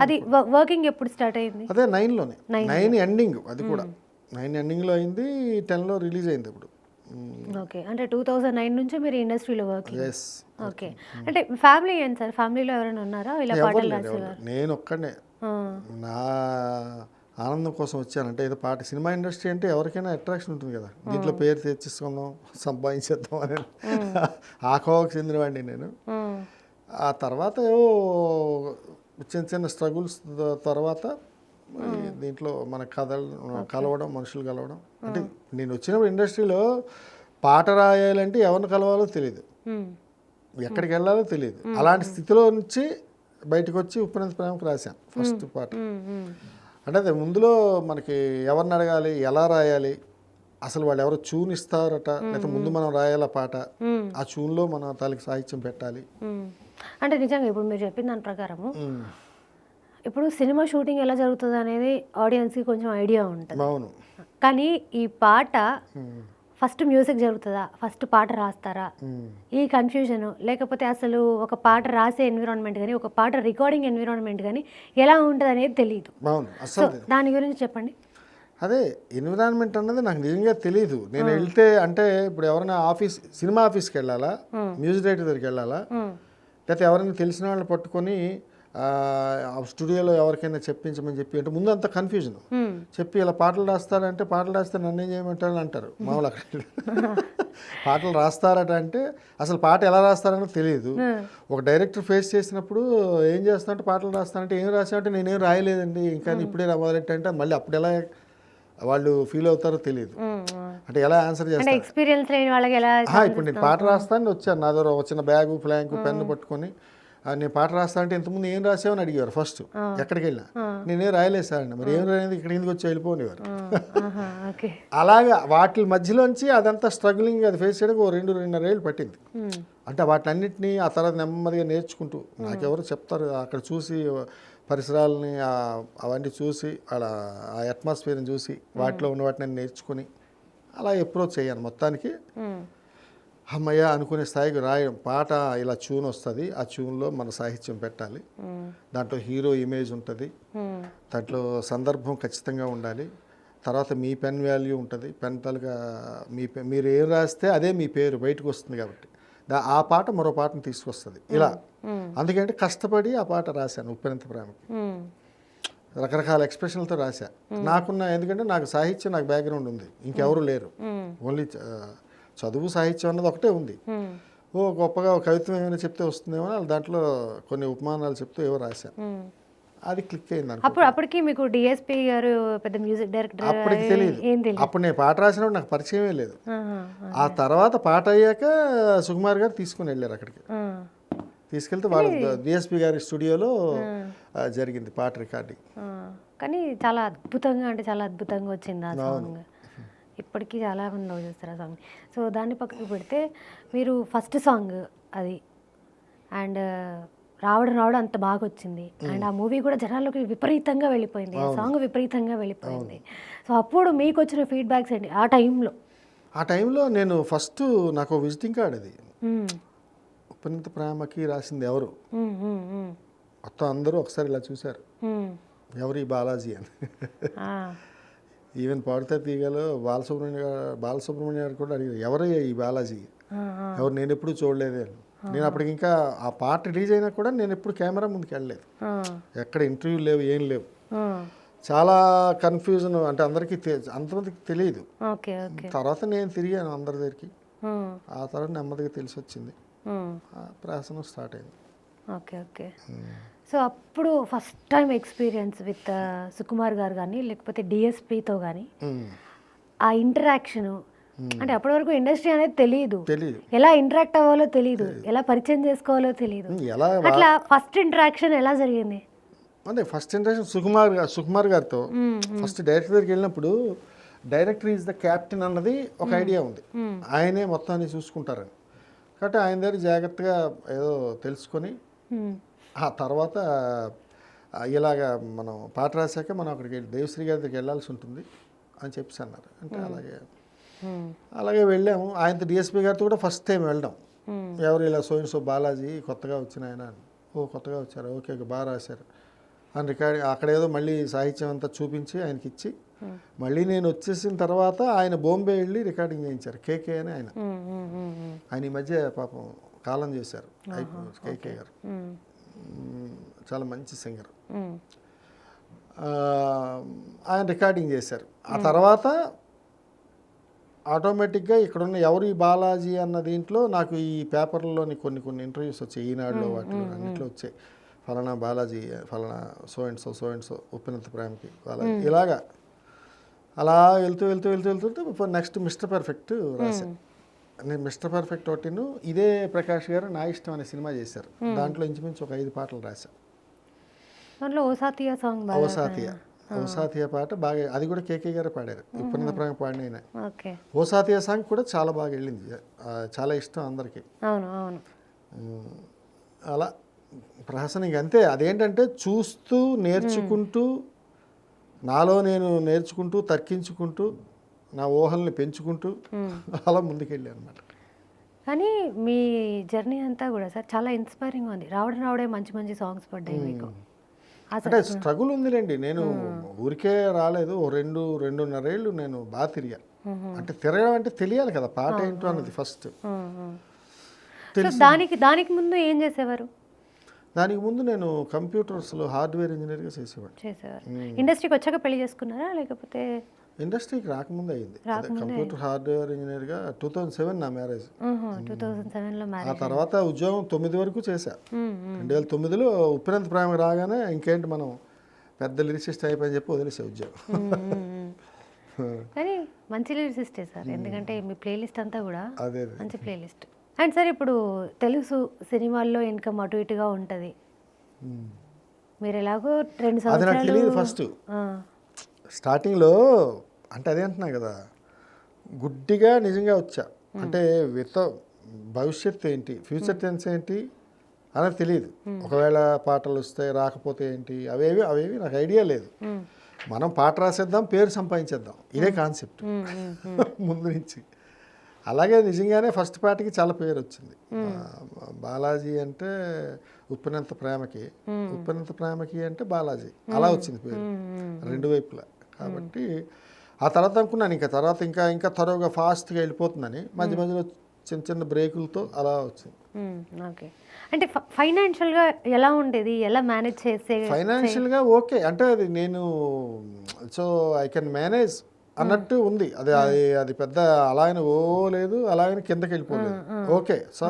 అది వర్కింగ్ ఎప్పుడు స్టార్ట్ అయింది? అదే 9లోనే, 9 ఎండింగ్. అది కూడా 9 ఎండింగ్లో అయింది, 10లో రిలీజ్ అయింది ఇప్పుడు. ఓకే. అంటే 2009 నుంచి మీరు ఇండస్ట్రీలో వర్కింగ్. ఓకే. అంటే ఫ్యామిలీ ఏంటి సార్, ఫ్యామిలీలో ఎవరైనా ఉన్నారా ఇలా పాటలు రాసేవారు? నేను ఒక్కడే నా ఆనందం కోసం వచ్చానంటే, ఏదో పాట సినిమా ఇండస్ట్రీ అంటే ఎవరికైనా అట్రాక్షన్ ఉంటుంది కదా, దీంట్లో పేరు తెచ్చేసుకుందాం సంపాదించేద్దాం అని ఆ కోవకు చెందినవాడిని నేను. ఆ తర్వాత ఏవో చిన్న చిన్న స్ట్రగుల్స్ తర్వాత దీంట్లో మన కలవడం, మనుషులు కలవడం. అంటే నేను వచ్చినప్పుడు ఇండస్ట్రీలో పాట రాయాలంటే ఎవరిని కలవాలో తెలియదు, ఎక్కడికి వెళ్ళాలో తెలియదు. అలాంటి స్థితిలో నుంచి బయటకు వచ్చి ఉప్పెనంత ప్రేమకు రాశాను ఫస్ట్ పాట. అంటే అది ముందులో మనకి ఎవరిని అడగాలి, ఎలా రాయాలి, అసలు వాళ్ళు ఎవరో ట్యూన్ ఇస్తారట, లేకపోతే ముందు మనం రాయాల పాట, ఆ ట్యూన్లో మన తాలూకు సాహిత్యం పెట్టాలి. అంటే నిజంగా ఇప్పుడు మీరు చెప్పిన దాని ప్రకారము ఇప్పుడు సినిమా షూటింగ్ ఎలా జరుగుతుంది అనేది ఆడియన్స్కి కొంచెం ఐడియా ఉంటుంది. అవును. కానీ ఈ పాట ఫస్ట్ మ్యూజిక్ జరుగుతుందా, ఫస్ట్ పాట రాస్తారా, ఈ కన్ఫ్యూజన్, లేకపోతే అసలు ఒక పాట రాసే ఎన్విరాన్మెంట్ కానీ ఒక పాట రికార్డింగ్ ఎన్విరాన్మెంట్ కానీ ఎలా ఉంటుంది అనేది తెలియదు. సో దాని గురించి చెప్పండి. అదే ఎన్విరాన్మెంట్ అన్నది నాకు నిజంగా తెలియదు. నేను వెళ్తే అంటే ఇప్పుడు ఎవరైనా సినిమా ఆఫీస్కి వెళ్ళాలా, మ్యూజిక్ డైరెక్టర్ దగ్గరికి వెళ్ళాలా, లేకపోతే ఎవరైనా తెలిసిన వాళ్ళని పట్టుకొని స్టూడియోలో ఎవరికైనా చెప్పించమని చెప్పి అంటే ముందు అంత కన్ఫ్యూజన్ చెప్పి ఇలా పాటలు రాస్తారంటే, పాటలు రాస్తే నన్ను ఏం చేయమంటారని అంటారు మామూలు. అక్కడ పాటలు రాస్తారట అంటే అసలు పాట ఎలా రాస్తారని తెలియదు. ఒక డైరెక్టర్ ఫేస్ చేసినప్పుడు ఏం చేస్తానంటే పాటలు రాస్తానంటే ఏం రాసానంటే నేనేం రాయలేదండి ఇంకా ఇప్పుడే మొదలెట్టంటే మళ్ళీ అప్పుడు ఎలా వాళ్ళు ఫీల్ అవుతారో తెలియదు. అంటే ఎలా ఆన్సర్ చేస్తారు, ఎక్స్పీరియన్స్ లేని వాళ్ళకి ఎలా. ఇప్పుడు నేను పాట రాస్తానని వచ్చాను, నా దగ్గర ఒక చిన్న బ్యాగు, ఫ్లాంక్, పెన్ను పట్టుకొని నేను పాట రాస్తా అంటే ఇంతకుముందు ఏం రాసావని అడిగేవారు ఫస్ట్ ఎక్కడికి వెళ్ళినా. నేనేం రాయలేదు సార్ అండి, మరి ఏం రాయలేదు, ఇక్కడ ఎందుకు వచ్చి వెళ్ళిపోనేవారు. అలాగా వాటి మధ్యలోంచి అదంతా స్ట్రగులింగ్ అది ఫేస్ చేయడానికి 2-2.5 ఏళ్ళు పట్టింది. అంటే వాటి అన్నింటినీ ఆ తర్వాత నెమ్మదిగా నేర్చుకుంటూ, నాకెవరు చెప్తారు అక్కడ చూసి పరిసరాలని అవన్నీ చూసి అలా ఆ అట్మాస్ఫియర్ని చూసి వాటిలో ఉన్న వాటిని నేర్చుకుని అలా అప్రోచ్ అయ్యాను మొత్తానికి. అమ్మయ్య అనుకునే స్థాయికి పాట ఇలా ట్యూన్ వస్తుంది, ఆ ట్యూన్లో మన సాహిత్యం పెట్టాలి, దాంట్లో హీరో ఇమేజ్ ఉంటుంది, దాంట్లో సందర్భం ఖచ్చితంగా ఉండాలి, తర్వాత మీ పెన్ వాల్యూ ఉంటుంది, పెన్ తలుగా మీరు ఏం రాస్తే అదే మీ పేరు బయటకు వస్తుంది కాబట్టి ఆ పాట మరో పాటను తీసుకొస్తుంది ఇలా. అందుకంటే కష్టపడి ఆ పాట రాశాను ఉప్పెనంత ప్రేమకి, రకరకాల ఎక్స్ప్రెషన్లతో రాశా. ఎందుకంటే నాకు సాహిత్యం, నాకు బ్యాక్గ్రౌండ్ ఉంది, ఇంకెవరు లేరు, ఓన్లీ చదువు సాహిత్యం అన్నది ఒకటే ఉంది. గొప్పగా కవిత్వం ఏమైనా చెప్తే వస్తుందేమో దాంట్లో కొన్ని ఉపమానాలు చెప్తూ ఏవో రాశా, అది క్లిక్ అయింది. అప్పటికి మీకు డిఎస్పి గారు పెద్ద మ్యూజిక్ డైరెక్టర్ అప్పటికి తెలియదు, అప్పుడు నేను పాట రాసినప్పుడు నాకు పరిచయమే లేదు. ఆ తర్వాత పాట అయ్యాక సుకుమార్ గారు తీసుకుని వెళ్ళారు అక్కడికి, తీసుకెళ్తే వాళ్ళ డిఎస్పి గారి స్టూడియోలో జరిగింది పాట రికార్డింగ్. కానీ చాలా అద్భుతంగా, అంటే చాలా అద్భుతంగా వచ్చింది ఆ సాంగ్. ఇప్పటికీ చాలా మంది లవ్ చేస్తారు ఆ సాంగ్. సో దాన్ని పక్కకు పెడితే మీరు ఫస్ట్ సాంగ్ అది, అండ్ రావడం అంత బాగా వచ్చింది, అండ్ ఆ మూవీ కూడా జనాల్లోకి విపరీతంగా వెళ్ళిపోయింది, ఆ సాంగ్ విపరీతంగా వెళ్ళిపోయింది. సో అప్పుడు మీకు వచ్చిన ఫీడ్బ్యాక్స్ ఏంటి ఆ టైంలో? ఆ టైంలో నేను ఫస్ట్ నాకు విజిటింగ్ కార్డ్ అది, ఉప్పెనంత ప్రేమకి రాసింది ఎవరు మొత్తం అందరూ ఒకసారి ఇలా చూశారు, ఎవరు ఈ బాలాజీ అని. ఈవెన్ పాడితే తీగలో బాలసుబ్రహ్మణ్య గారు కూడా అడిగారు, ఎవరయ్యా ఈ బాలాజీ, ఎవరు, నేను ఎప్పుడు చూడలేదే అని. నేను అప్పటికి ఇంకా ఆ పాట రిలీజ్ అయినా కూడా నేను ఎప్పుడు కెమెరా ముందుకు వెళ్ళలేదు, ఎక్కడ ఇంటర్వ్యూ లేవు, ఏం లేవు, చాలా కన్ఫ్యూజన్, అంటే అందరికీ అంతమందికి తెలియదు. తర్వాత నేను తిరిగాను అందరి దగ్గరికి, ఆ తర్వాత నెమ్మదిగా తెలిసి వచ్చింది, ప్రయాసం స్టార్ట్ అయింది. Okay okay. సో అప్పుడు first time experience with Sukumar గారు కానీ లేకపోతే డిఎస్పితో కానీ ఆ ఇంటరాక్షన్, అంటే అప్పటి వరకు ఇండస్ట్రీ అనేది తెలియదు, ఎలా ఇంటరాక్ట్ అవ్వాలో తెలియదు, ఎలా పరిచయం చేసుకోవాలో తెలియదు, అట్లా ఫస్ట్ ఇంటరాక్షన్ ఎలా జరిగింది? అంటే ఫస్ట్ ఇంటరాక్షన్ సుకుమార్ గారితో ఫస్ట్ డైరెక్టర్ దగ్గరికి వెళ్ళినప్పుడు, డైరెక్టర్ ఈజ్ ద క్యాప్టెన్ అన్నది ఒక ఐడియా ఉంది, ఆయనే మొత్తాన్ని చూసుకుంటారని. కాబట్టి ఆయన దగ్గర జాగ్రత్తగా ఏదో తెలుసుకొని ఆ తర్వాత ఇలాగా మనం పాట రాశాక మనం అక్కడికి దేవశ్రీ గారి దగ్గరికి వెళ్ళాల్సి ఉంటుంది అని చెప్పేసి అన్నారు. అంటే అలాగే వెళ్ళాము. ఆయనతో డిఎస్పీ గారితో కూడా ఫస్ట్ టైం వెళ్ళడం, ఎవరు ఇలా సో బాలాజీ కొత్తగా వచ్చిన ఆయన అని. కొత్తగా వచ్చారు, ఓకే బాగా రాశారు అని రికార్డింగ్. అక్కడేదో మళ్ళీ సాహిత్యం అంతా చూపించి ఆయనకి ఇచ్చి, మళ్ళీ నేను వచ్చేసిన తర్వాత ఆయన బాంబే వెళ్ళి రికార్డింగ్ చేయించారు, కేకే అని ఆయన ఈ మధ్య పాపం కాలం చేశారు కేకే గారు, చాలా మంచి సింగర్. ఆయన రికార్డింగ్ చేశారు. ఆ తర్వాత ఆటోమేటిక్గా ఇక్కడున్న ఎవరు ఈ బాలాజీ అన్న దీంట్లో నాకు ఈ పేపర్లోని కొన్ని ఇంటర్వ్యూస్ వచ్చాయి, ఈనాడులో వాటిలో అన్నింటిలో వచ్చాయి, ఫలానా బాలాజీ, ఫలానా సో అండ్ సో ఉప్పెనంత ప్రేమకి బాలాజీ, ఇలాగా అలా వెళ్తూ నెక్స్ట్ మిస్టర్ పర్ఫెక్ట్ రాశాను. నేను మిస్టర్ పర్ఫెక్ట్ ఒకటిను, ఇదే ప్రకాష్ గారు నా ఇష్టం అనే సినిమా చేశారు, దాంట్లో ఇంచుమించు ఒక 5 పాటలు రాశాను. దాంట్లో ఓసాతియా పాట బాగా, అది కూడా కేకే గారే పాడారు, ఉప్పెనంత ప్రేమ పాడిన. ఓసాతియా సాంగ్ కూడా చాలా బాగా వెళ్ళింది, చాలా ఇష్టం అందరికీ. అలా ప్రహసనం అంతే, అదేంటంటే చూస్తూ నేర్చుకుంటూ, నాలో నేను నేర్చుకుంటూ తర్కించుకుంటూ నా ఊహల్ని పెంచుకుంటూ అలా ముందుకెళ్ళాను అనమాట. కానీ మీ జర్నీ అంతా కూడా సార్ చాలా ఇన్స్పైరింగ్ ఉంది, రావడే మంచి సాంగ్స్ పడ్డాయి మీకు. అంటే స్ట్రగుల్ ఉందిలేండి, నేను ఊరికే రాలేదు, 2.5 ఏళ్ళు నేను బాగా తిరిగా. అంటే తిరగడం అంటే తెలియాలి కదా పాట ఏంటో అన్నది ఫస్ట్. దానికి ముందు ఏం చేసేవారు? దానికి ముందు నేను కంప్యూటర్స్లో హార్డ్వేర్ ఇంజనీర్గా చేసేవాడు. ఇండస్ట్రీకి వచ్చాక పెళ్లి చేసుకున్నారా లేకపోతే? ఇండస్ట్రీకి రాకముందు అయింది, కంప్యూటర్ హార్డ్వేర్ ఇంజనీర్గా 2007 నా మ్యారేజ్. 2007లో ఆ తర్వాత ఉద్యోగం 9 వరకు చేశా. 2009లో ఉప్పెనంత ప్రేమ రాగానే ఇంకేంటి మనం పెద్ద లిరిసిస్ట్ అయిపోయి చెప్పి వదిలేసా ఉద్యోగం. కానీ మంచి లిరిసిస్టే సార్, ఎందుకంటే మీ ప్లేలిస్ట్ అంతా కూడా మంచి ప్లేలిస్ట్. అండ్ సార్ ఇప్పుడు తెలుసు సినిమాల్లో ఇన్కమ్ అటు ఇటుగా ఉంటుంది, మీరు ఎలాగో 2 సంవత్సరాలు ఫస్ట్ స్టార్టింగ్లో అంటే అదే అంటున్నా కదా, గుడ్డిగా నిజంగా వచ్చా, అంటే భవిష్యత్తు ఏంటి, ఫ్యూచర్ టెన్స్ ఏంటి అనేది తెలియదు. ఒకవేళ పాటలు వస్తాయి రాకపోతే ఏంటి, అవేవి నాకు ఐడియా లేదు. మనం పాట రాసేద్దాం, పేరు సంపాదించేద్దాం, ఇదే కాన్సెప్ట్ ముందు నుంచి. అలాగే నిజంగానే ఫస్ట్ పార్ట్కి చాలా పేరు వచ్చింది. బాలాజీ అంటే ఉప్పెనంత ప్రేమకి, ఉప్పెనంత ప్రేమకి అంటే బాలాజీ, అలా వచ్చింది పేరు రెండు వైపులా. కాబట్టి ఆ తర్వాత అనుకున్నాను ఇంకా తర్వాత ఇంకా ఇంకా త్వరగా ఫాస్ట్గా వెళ్ళిపోతుందని, మధ్య మధ్యలో చిన్న చిన్న బ్రేకులతో అలా వచ్చింది. ఓకే. అంటే ఫైనాన్షియల్గా ఎలా ఉండేది, ఎలా మేనేజ్ చేసే? ఫైనాన్షియల్గా ఓకే, అంటే అది నేను సో ఐ కెన్ మేనేజ్ అన్నట్టు ఉంది. అది అది అది పెద్ద అలాగని ఓ లేదు, అలాగని కిందకి వెళ్ళిపోలేదు. ఓకే, సో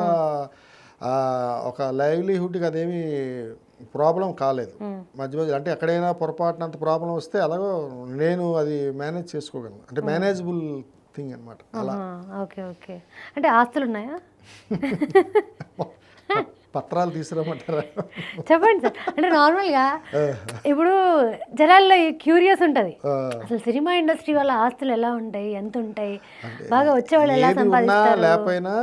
ఒక లైవ్లీహుడ్కి అదేమీ ప్రాబ్లం కాలేదు. మధ్య మధ్య అంటే ఎక్కడైనా పొరపాటున అంత ప్రాబ్లం వస్తే అలాగో నేను అది మేనేజ్ చేసుకోగలను, అంటే మేనేజబుల్ థింగ్ అనమాట. అలా. Okay okay. అంటే ఆస్తులు ఉన్నాయా? పత్రాలు తీసుకురమ్మంటారా? చెప్పండి సార్. అంటే నార్మల్గా ఇప్పుడు జనాల్లో క్యూరియస్ ఉంటుంది, అసలు సినిమా ఇండస్ట్రీ వాళ్ళ ఆస్తులు ఎలా ఉంటాయి, ఎంత ఉంటాయి, బాగా వచ్చేవాళ్ళు ఎలా ఏది ఉన్నా సంపాదిస్తారు? లేకపోయినా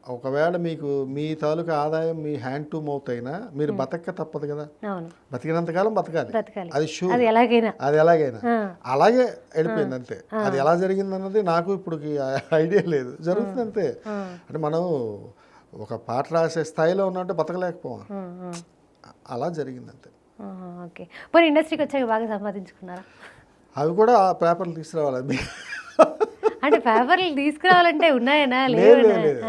ఒకవేళ మీకు మీ తాలూకా ఆదాయం మీ హ్యాండ్ టు మౌత్ అయినా మీరు బతక తప్పదు కదా. అవును, బతికినంతకాలం బతకాలి, బ్రతకాలి, అది షూర్, అది ఎలాగైనా. అది ఎలాగైనా అలాగే వెళ్ళిపోయింది అంతే. అది ఎలా జరిగింది అన్నది నాకు ఇప్పుడు ఐడియా లేదు, జరుగుతుంది అంతే. అంటే మనం ఒక పాట రాసే స్థాయిలో ఉన్నట్టు బతకలేకపోవా, అలా జరిగింది అంతే. ఓకే. పోనీ ఇండస్ట్రీకి వచ్చాక బాగా సంపాదించుకున్నారా? అవి కూడా పేపర్లు తీసుకురావాలి. అంటే పేపర్లు తీసుకురావాలంటే ఉన్నాయనా? లేదు లేవు. లేదు,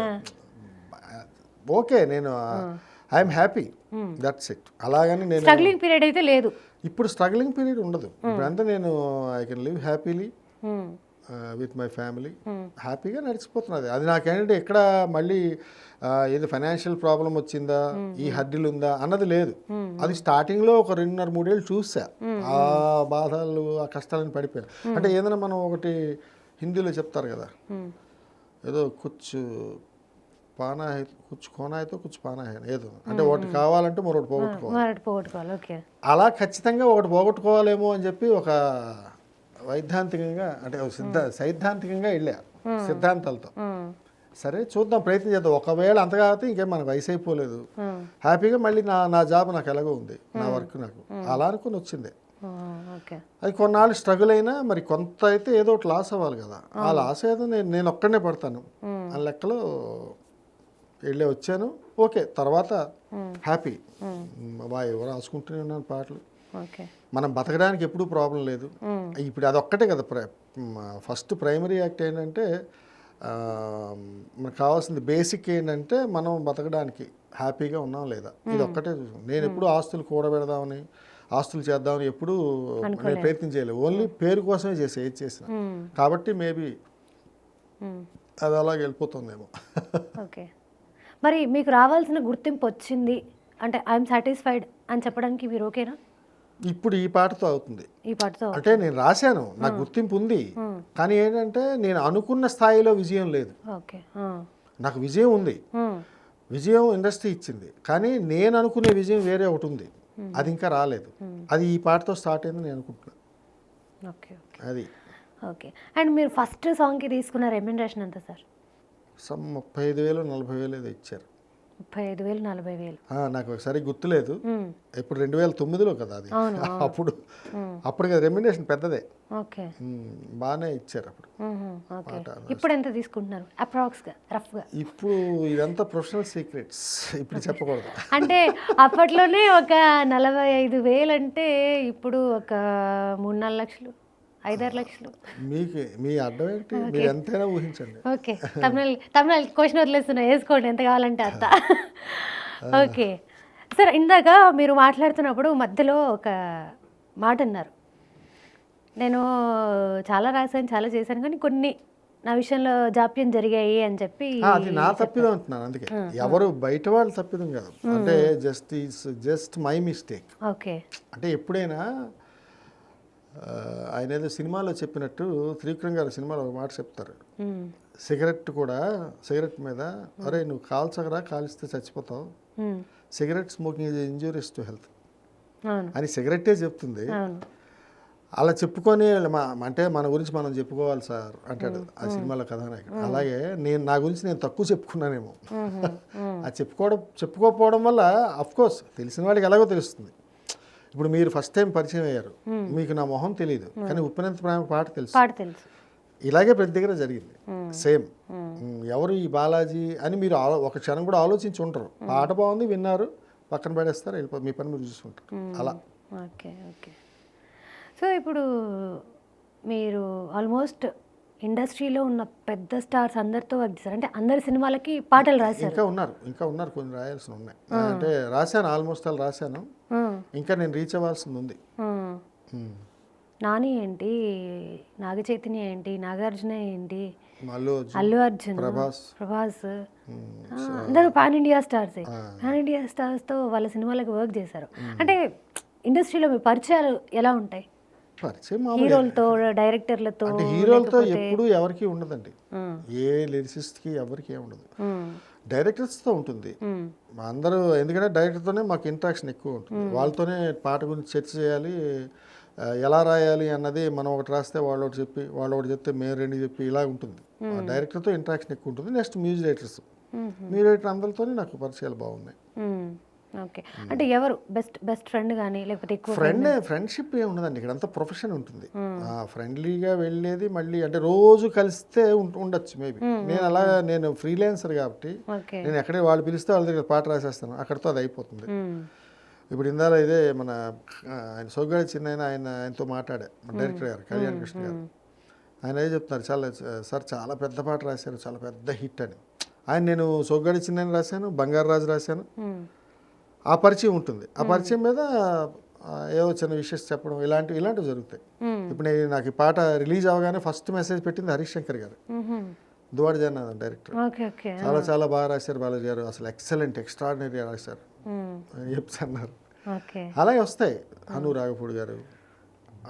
ఓకే, నేను ఐఎమ్ హ్యాపీ, దట్స్ ఇట్. అలాగని నేను స్ట్రగ్లింగ్ పీరియడ్ అయితే లేదు ఇప్పుడు స్ట్రగ్లింగ్ పీరియడ్ ఉండదు. ఇప్పుడంతా నేను I can live happily with my family, హ్యాపీగా నడిచిపోతున్నది. అది నాకేంటంటే ఎక్కడ మళ్ళీ ఏదో ఫైనాన్షియల్ ప్రాబ్లం వచ్చిందా, ఈ హడ్డీలు ఉందా అన్నది లేదు. అది స్టార్టింగ్లో ఒక 2.5-3 ఏళ్ళు చూసా, ఆ బాధలు ఆ కష్టాలను పడిపోయాను. అంటే ఏదైనా మనం ఒకటి హిందీలో చెప్తారు కదా, ఏదో కుచ్చు పానా హై, కుచ్చు కోనా అయితే కుచ్చు పానా హై, ఏదో అంటే ఒకటి కావాలంటే మరొకటి పోగొట్టుకోవాలి. ఓకే. అలా ఖచ్చితంగా ఒకటి పోగొట్టుకోవాలేమో అని చెప్పి ఒక వైద్యాంతికంగా అంటే సైద్ధాంతికంగా వెళ్ళా సిద్ధాంతాలతో. సరే చూద్దాం, ప్రయత్నం చేద్దాం. ఒకవేళ అంత కాబట్టి ఇంకేం మనకు వయసు అయిపోలేదు, హ్యాపీగా మళ్ళీ నా జాబ్ నాకు ఎలాగో ఉంది, నా వర్క్ నాకు అలా అనుకుని వచ్చిందే. అది కొన్నాళ్ళు స్ట్రగుల్ అయినా మరి కొంత అయితే ఏదో ఒకటి లాస్ అవ్వాలి కదా. ఆ లాస్ ఏదో నేను ఒక్కడనే పడతాను ఆ లెక్కలో వెళ్ళి వచ్చాను. ఓకే, తర్వాత హ్యాపీ, ఎవరు రాసుకుంటూనే ఉన్నాను పాటలు. మనం బతకడానికి ఎప్పుడూ ప్రాబ్లం లేదు. ఇప్పుడు అదొక్కటే కదా ఫస్ట్ ప్రైమరీ యాక్ట్ ఏంటంటే, మనకు కావాల్సింది బేసిక్ ఏంటంటే మనం బతకడానికి హ్యాపీగా ఉన్నాం లేదా, ఇది ఒక్కటే చూసాం. నేను ఎప్పుడు ఆస్తులు కూడబెడదామని ఆస్తులు చేద్దామని ఎప్పుడు నేను ప్రయత్నం చేయలేదు. ఓన్లీ పేరు కోసమే ఏది చేసిన. కాబట్టి మేబీ అది అలాగే వెళ్ళిపోతుందేమో. ఓకే. మరి మీకు రావాల్సిన గుర్తింపు వచ్చింది అంటే ఐఎమ్ సాటిస్ఫైడ్ అని చెప్పడానికి మీరు ఓకేనా? ఇప్పుడు ఈ పాటతో అవుతుంది. ఈ పాటతో అంటే నేను రాశాను, నాకు గుర్తింపు ఉంది, కానీ ఏంటంటే నేను అనుకున్న స్థాయిలో విజయం లేదు. ఓకే. నాకు విజయం ఉంది, విజయం ఇండస్ట్రీ ఇచ్చింది, కానీ నేను అనుకునే విజయం వేరే ఒకటి ఉంది, అది ఇంకా రాలేదు. అది ఈ పాటతో స్టార్ట్ అయిందని నేను అనుకుంటున్నాను. ఓకే. అది ఓకే. అండ్ మీరు ఫస్ట్ సాంగ్కి తీసుకున్న రెమ్యునరేషన్ ఎంత సార్? 35,000-40,000 ఏదో ఇచ్చారు. 35,000-40,000. నాకు ఒకసారి గుర్తులేదు, ఇప్పుడు 2009లో కదా అది. అప్పుడు కదా రెమ్యునరేషన్ పెద్దదే. ఓకే. బాగానే ఇచ్చారు అప్పుడు. ఇప్పుడు ఎంత తీసుకుంటున్నారు అప్రాక్స్గా, రఫ్గా? ఇప్పుడు ఇదంతా ప్రొఫెషనల్ సీక్రెట్స్, ఇప్పుడు చెప్పకూడదు. అంటే అప్పట్లోనే ఒక 45,000 అంటే ఇప్పుడు ఒక 3-4 లక్షలు, 5-6 లక్షలు. మీ అడ్డం ఏంటి, మీరు ఎంతైనా ఊహించండి. ఓకే. తమిళ క్వశ్చన్ వదిలేస్తున్నా, వేసుకోండి ఎంత కావాలంటే అంత. ఓకే సార్, ఇందాక మీరు మాట్లాడుతున్నప్పుడు మధ్యలో ఒక మాట అన్నారు, నేను చాలా రాశాను, చాలా చేశాను, కానీ కొన్ని నా విషయంలో జాప్యం జరిగాయి అని చెప్పి. అది నా తప్పిదం అంటున్నాను, అందుకే ఎవరు బయట వాళ్ళు తప్పిదం కాదు, అంటే జస్ట్ మై మిస్టేక్. ఓకే. అంటే ఎప్పుడైనా ఆయన ఏదో సినిమాలో చెప్పినట్టు, త్రివిక్రమ్ గారు సినిమాలో ఒక మాట చెప్తారు, సిగరెట్ కూడా, సిగరెట్ మీద అరే నువ్వు కాల్చగరా, కాల్చితే చచ్చిపోతావు, cigarette smoking is injurious to health అని సిగరెట్టే చెప్తుంది. అలా చెప్పుకొని అంటే మన గురించి మనం చెప్పుకోవాలి సార్ అంటాడు ఆ సినిమాలో కథానాయకుడు. అలాగే నా గురించి నేను తక్కువ చెప్పుకున్నానేమో, అది చెప్పుకోకపోవడం వల్ల అఫ్కోర్స్ తెలిసిన వాడికి ఎలాగో తెలుస్తుంది. ఇప్పుడు మీరు ఫస్ట్ టైం పరిచయం అయ్యారు, మీకు నా మొహం తెలియదు, కానీ ఉప్పెనంత ప్రేమ పాట తెలుసు. ఇలాగే ప్రతి దగ్గర జరిగింది సేమ్. ఎవరు ఈ బాలాజీ అని మీరు ఒక క్షణం కూడా ఆలోచించి ఉంటారు. పాట బాగుంది విన్నారు, పక్కన పడేస్తారు, వెళ్ళిపోతారు, మీ పని మీరు చూసుకుంటారు అలా. Okay okay. సో ఇప్పుడు మీరు ఆల్మోస్ట్ ఇండస్ట్రీలో ఉన్న పెద్ద స్టార్స్ అందరితో వర్క్ చేశారు, అంటే అందరి సినిమాలకి పాటలు రాశారు. ఇంకా ఉన్నారు కొన్ని రాయాల్సి ఉన్నాయి. అంటే రాశాను, ఆల్మోస్ట్ ఆల్ రాశాను. ఇంకా నేను రీచ్ అవ్వాల్సింది ఉంది. నాని ఏంటి, నాగ చైతన్య ఏంటి, నాగార్జున ఏంటి, అల్లు అర్జున్, ప్రభాస్ అందరూ pan India stars. Pan India స్టార్స్తో వాళ్ళ సినిమాలకు వర్క్ చేశారు. అంటే ఇండస్ట్రీలో మీ పరిచయాలు ఎలా ఉంటాయి? పరిచయం హీరోలతో, డైరెక్టర్లతో? అంటే హీరోలతో ఎప్పుడు ఎవరికి ఉండదండి, ఏ లిరిసిస్ట్కి ఎవరికి ఉండదు. డైరెక్టర్స్తో ఉంటుంది అందరూ. ఎందుకంటే డైరెక్టర్తోనే మాకు ఇంట్రాక్షన్ ఎక్కువ ఉంటుంది. వాళ్ళతోనే పాట గురించి చర్చ చేయాలి, ఎలా రాయాలి అన్నది. మనం ఒకటి రాస్తే వాళ్ళు ఒకటి చెప్పి, వాళ్ళు ఒకటి చెప్తే మేము రెండు చెప్పి, ఇలా ఉంటుంది. డైరెక్టర్తో ఇంట్రాక్షన్ ఎక్కువ ఉంటుంది. Next music directors, music director అందరితోనే నాకు పరిచయాలు బాగున్నాయి. ఓకే. అంటే ఎవరు బెస్ట్ ఫ్రెండ్ కానీ లేకపోతే ఎక్కువ ఫ్రెండ్షిప్ ఏమి ఉండదండి, ఇక్కడ అంతా ప్రొఫెషన్ ఉంటుంది. ఫ్రెండ్లీగా వెళ్ళేది, మళ్ళీ అంటే రోజు కలిస్తే ఉండొచ్చు మేబీ. నేను ఫ్రీలాన్సర్ కాబట్టి నేను ఎక్కడే వాళ్ళు పిలిస్తే వాళ్ళ దగ్గర పాట రాసేస్తాను, అక్కడితో అది అయిపోతుంది. ఇప్పుడు ఇందాల ఇదే మన ఆయన సోగ్గాడి చిన్న ఆయనతో మాట్లాడా, మన డైరెక్టర్ గారు కళ్యాణ్ కృష్ణ గారు. ఆయన ఏదో చెప్తున్నారు, సార్ చాలా పెద్ద పాట రాశారు, చాలా పెద్ద హిట్ అని. నేను సోగ్గాడి చిన్న రాశాను, బంగారు రాజు రాశాను. ఆ పరిచయం ఉంటుంది. ఆ పరిచయం మీద ఏవో చిన్న విషయస్ చెప్పడం, ఇలాంటివి జరుగుతాయి. ఇప్పుడు నాకు ఈ పాట రిలీజ్ అవగానే ఫస్ట్ మెసేజ్ పెట్టింది హరీష్ శంకర్ గారు, దువాడ జగన్నాథ్ డైరెక్టర్. చాలా బాగా రాశారు బాలాజీ గారు, అసలు ఎక్సలెంట్, ఎక్స్ట్రాడినరీ రాశారు అని చెప్తున్నారు. అలాగే వస్తాయి. అను రాఘపూడి గారు,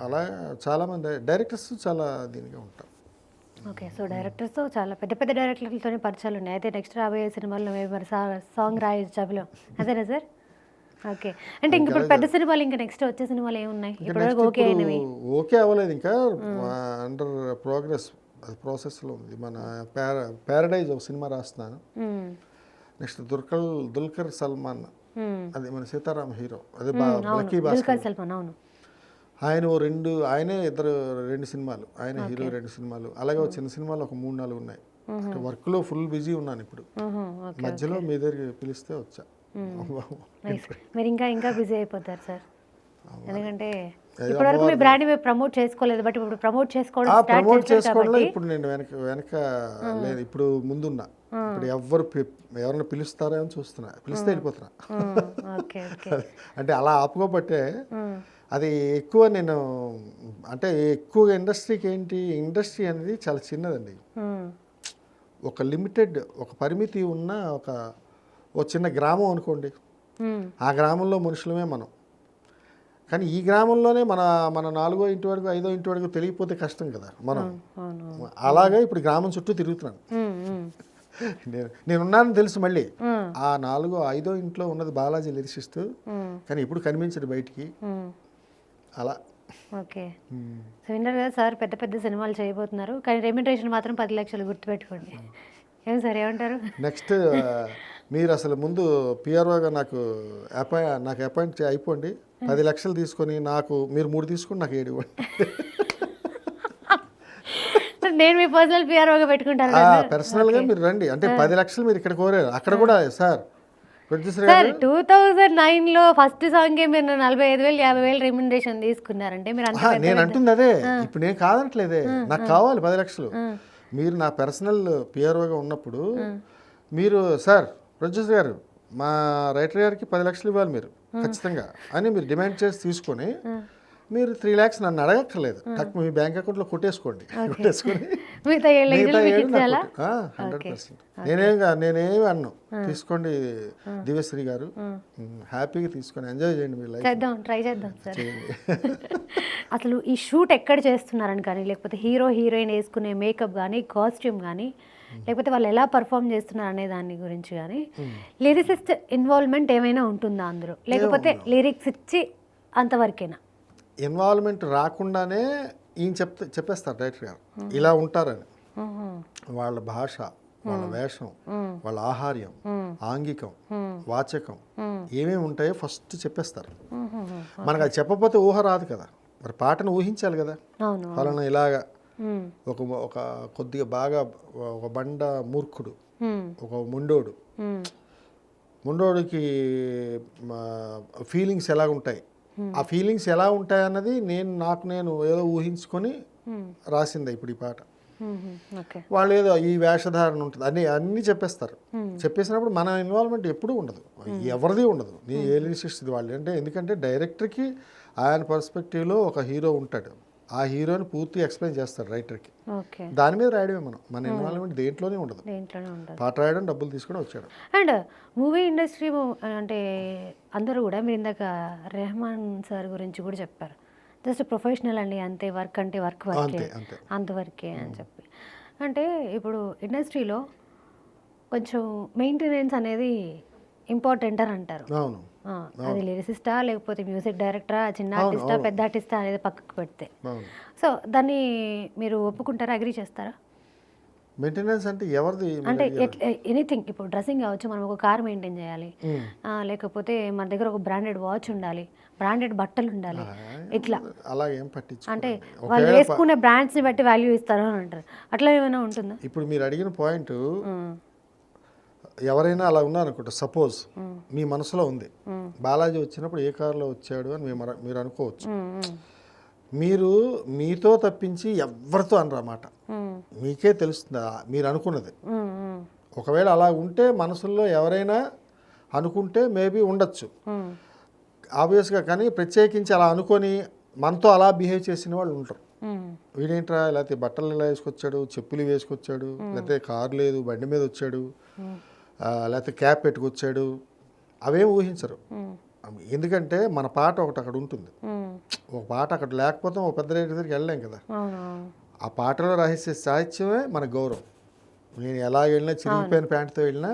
అలా చాలామంది డైరెక్టర్స్ చాలా దీనిగా ఉంటారు. ఓకే. సో డైరెక్టర్స్తో చాలా పెద్ద డైరెక్టర్లతోనే పరిచయాలు ఉన్నాయి. అయితే నెక్స్ట్ రాబోయే సినిమాల్లో మేము మరి సాంగ్ రాయొచ్చు, అదేనా సార్? ఓకే. అంటే ఇంక ఇప్పుడు పెద్ద సినిమాలు, ఇంకా నెక్స్ట్ వచ్చే సినిమాలు ఏమున్నాయి? ఇప్పుడు ఓకే అయినవి? ఓకే అవ్వలేదు ఇంకా, అండర్ ప్రోగ్రెస్, అది ప్రాసెస్లో ఉంది. మన ప్యారడైజ్ ఒక సినిమా రాస్తున్నాను. నెక్స్ట్ దుల్కర్ సల్మాన్, అది మన సీతారాం హీరో, అదే లక్కీ భాస్కర్ సల్మాన్. అవును, ఆయనే రెండు సినిమాలు, ఆయన హీరో 2 సినిమాలు. అలాగే ఒక చిన్న సినిమాలు ఒక 3-4 ఉన్నాయి. అంటే వర్క్లో ఫుల్ బిజీ ఉన్నాను ఇప్పుడు. మధ్యలో మీ దగ్గరికి పిలిస్తే వచ్చా. మీరు ఇంకా బిజీ అయిపోతారు సార్, ఎందుకంటే ఇప్పటివరకు మీ బ్రాండ్ మీరు ప్రమోట్ చేసుకోలేదు, బట్ ఇప్పుడు ప్రమోట్ చేసుకోవడం. ఇప్పుడు నేను వెనక లేదు, ఇప్పుడు ముందున్నా. ఇప్పుడు ఎవరైనా పిలుస్తారా అని చూస్తున్నా, పిలిస్తే వెళ్ళిపోతున్నా. అంటే అలా ఆపుకోబట్టే అది ఎక్కువ. నేను అంటే ఎక్కువగా ఇండస్ట్రీ అనేది చాలా చిన్నదండి. ఒక లిమిటెడ్, ఒక పరిమితి ఉన్న ఒక చిన్న గ్రామం అనుకోండి. ఆ గ్రామంలో మనుషులమే మనం. కానీ ఈ గ్రామంలోనే మన 4వ ఇంటి వరకు 5వ ఇంటి వరకు తెలియకపోతే కష్టం కదా మనం. అలాగే ఇప్పుడు గ్రామం చుట్టూ తిరుగుతున్నాను. నేనున్నానని తెలుసు, మళ్ళీ ఆ 4వ 5వ ఇంట్లో ఉన్నది బాలాజీ లిరిసిస్ట్, కానీ ఇప్పుడు కనిపించదు బయటికి. అలా. ఓకే. సో విన్నారు కదా సార్, పెద్ద సినిమాలు చేయబోతున్నారు, కానీ రెమ్యునరేషన్ మాత్రం 10 లక్షలు, గుర్తుపెట్టుకోండి. ఏం సార్, ఏమంటారు? నెక్స్ట్ మీరు అసలు ముందు పిఆర్ఓగా నాకు అపాయింట్ అయిపోండి. 10 లక్షలు తీసుకొని మీరు 3 తీసుకొని నాకు 7 ఇవ్వండి. నేను మీ పర్సనల్ పిఆర్ఓగా పెట్టుకుంటాను. పర్సనల్గా మీరు రండి. అంటే 10 లక్షలు మీరు ఇక్కడ కోరారు, అక్కడ కూడా సార్ 2009లో ఫస్ట్ సాంగ్కే మీరు 45,000 50,000 రెమ్యునరేషన్ తీసుకున్నారంటే మీరు నేను అంటుంది అదే. ఇప్పుడు నేను కాదనట్లేదే, నాకు కావాలి 10 లక్షలు. మీరు నా పర్సనల్ పిఆర్ఓగా ఉన్నప్పుడు మీరు సార్ ప్రొడ్యూసర్ గారు, మా రైటర్ గారికి 10 లక్షలు ఇవ్వాలి మీరు ఖచ్చితంగా అని మీరు డిమాండ్ చేసి తీసుకొని మీరు 3 lakhs నన్ను అడగక్కర్లేదు, మీ బ్యాంక్ అకౌంట్లో కొట్టేసుకొని 100%. నేనేమి అన్ను, తీసుకోండి దివ్యశ్రీ గారు, హ్యాపీగా తీసుకొని ఎంజాయ్ చేయండి మీ లైఫ్. ట్రై చేద్దాం సార్. అసలు ఈ షూట్ ఎక్కడ చేస్తున్నారని కానీ, లేకపోతే హీరోయిన్ వేసుకునే మేకప్ కానీ, కాస్ట్యూమ్ కానీ, లేకపోతే వాళ్ళు ఎలా పర్ఫామ్ చేస్తున్నారు అనే దాని గురించి కానీ, లిరిసిస్ట్ ఇన్వాల్వ్మెంట్ ఏమైనా ఉంటుందా అందులో, లేకపోతే లిరిక్స్ ఇచ్చి అంతవరకేనా? ఇన్వాల్వ్మెంట్ రాకుండానే ఈయన చెప్పేస్తారు డైరెక్టర్ గారు ఇలా ఉంటారని. వాళ్ళ భాష, వాళ్ళ వేషం, వాళ్ళ ఆహార్యం, ఆంగికం, వాచకం ఏమేమి ఉంటాయో ఫస్ట్ చెప్పేస్తారు. మనకు అది చెప్పకపోతే ఊహ రాదు కదా, మరి పాటను ఊహించాలి కదా. ఫలానా ఇలాగా ఒక ఒక కొద్దిగా బాగా ఒక బండ మూర్ఖుడు, ఒక ముండోడికి ఫీలింగ్స్ ఎలా ఉంటాయి, ఆ ఫీలింగ్స్ ఎలా ఉంటాయి అన్నది నేను ఏదో ఊహించుకొని రాసిందే ఇప్పుడు ఈ పాట. వాళ్ళు ఏదో ఈ వేషధారణ ఉంటుంది అన్నీ చెప్పేస్తారు. చెప్పేసినప్పుడు మన ఇన్వాల్వ్మెంట్ ఎప్పుడూ ఉండదు, ఎవరిది ఉండదు. నీ ఏ లిరిసిస్ట్ వాళ్ళు అంటే, ఎందుకంటే డైరెక్టర్కి ఆయన పర్స్పెక్టివ్లో ఒక హీరో ఉంటాడు, ఆ హీరోని పూర్తిగా ఎక్స్ప్లెయిన్ చేస్తాడు రైటర్కి. దాని మీద రాయడమే మన ఇన్వాల్వ్మెంట్ దేంట్లోనే ఉండదు. పాట రాయడం, డబ్బులు తీసుకొని వచ్చాడు. అండ్ మూవీ ఇండస్ట్రీ అంటే అందరూ కూడా మీరు ఇందాక రెహమాన్ సార్ గురించి కూడా చెప్పారు, జస్ట్ ప్రొఫెషనల్ అండి అంతే, వర్క్ అంటే వర్క్ వర్కే అంతవరకే అని చెప్పి. అంటే ఇప్పుడు ఇండస్ట్రీలో కొంచెం మెయింటెనెన్స్ అనేది ఇంపార్టెంట్ అని అంటారు. అవును, అది లిరిసిస్టా లేకపోతే మ్యూజిక్ డైరెక్టరా, చిన్న ఆర్టిస్టా పెద్ద ఆర్టిస్టా అనేది పక్కకు పెడితే, సో దాన్ని మీరు ఒప్పుకుంటారా, అగ్రీ చేస్తారా? మెయింటెనెన్స్ అంటే ఎవరిది అంటే ఎనీథింగ్, ఇప్పుడు డ్రెస్సింగ్ కావచ్చు, మనం ఒక కార్ మెయింటైన్ చేయాలి, లేకపోతే మన దగ్గర ఒక బ్రాండెడ్ వాచ్ ఉండాలి, బ్రాండెడ్ బట్టలు ఉండాలి, ఇట్లా అలా ఏం పట్టించు. అంటే వాళ్ళు వేసుకునే బ్రాండ్స్ని బట్టి వాల్యూ ఇస్తారు అని అంటారు, అట్లా ఏమైనా ఉంటుందా? ఇప్పుడు మీరు అడిగిన పాయింట్, ఎవరైనా అలా ఉన్నారనుకుంటా, సపోజ్ మీ మనసులో ఉంది బాలాజీ వచ్చినప్పుడు ఏ కారులో వచ్చాడు అని మీరు అనుకోవచ్చు. మీరు మీతో తప్పించి ఎవరితో అనరన్నమాట, మీకే తెలుస్తుందా మీరు అనుకున్నది. ఒకవేళ అలా ఉంటే మనసుల్లో ఎవరైనా అనుకుంటే మేబీ ఉండొచ్చు ఆబ్వియస్గా, కానీ ప్రత్యేకించి అలా అనుకొని మనతో అలా బిహేవ్ చేసిన వాళ్ళు ఉంటారు. వీడేంట్రా లేకపోతే బట్టలు ఇలా వేసుకొచ్చాడు, చెప్పులు వేసుకొచ్చాడు, లేకపోతే కారు లేదు బండి మీద వచ్చాడు, లేకపోతే క్యాప్ పెట్టుకొచ్చాడు, అవేం ఊహించరు. ఎందుకంటే మన పాట ఒకటి అక్కడ ఉంటుంది, ఒక పాట అక్కడ లేకపోతే ఒక పెద్ద రేటు దగ్గరికి వెళ్ళలేం కదా. ఆ పాటలో సాహిత్యమే మన గౌరవం. నేను ఎలా వెళ్ళినా చిరిగిపోయిన ప్యాంటుతో వెళ్ళినా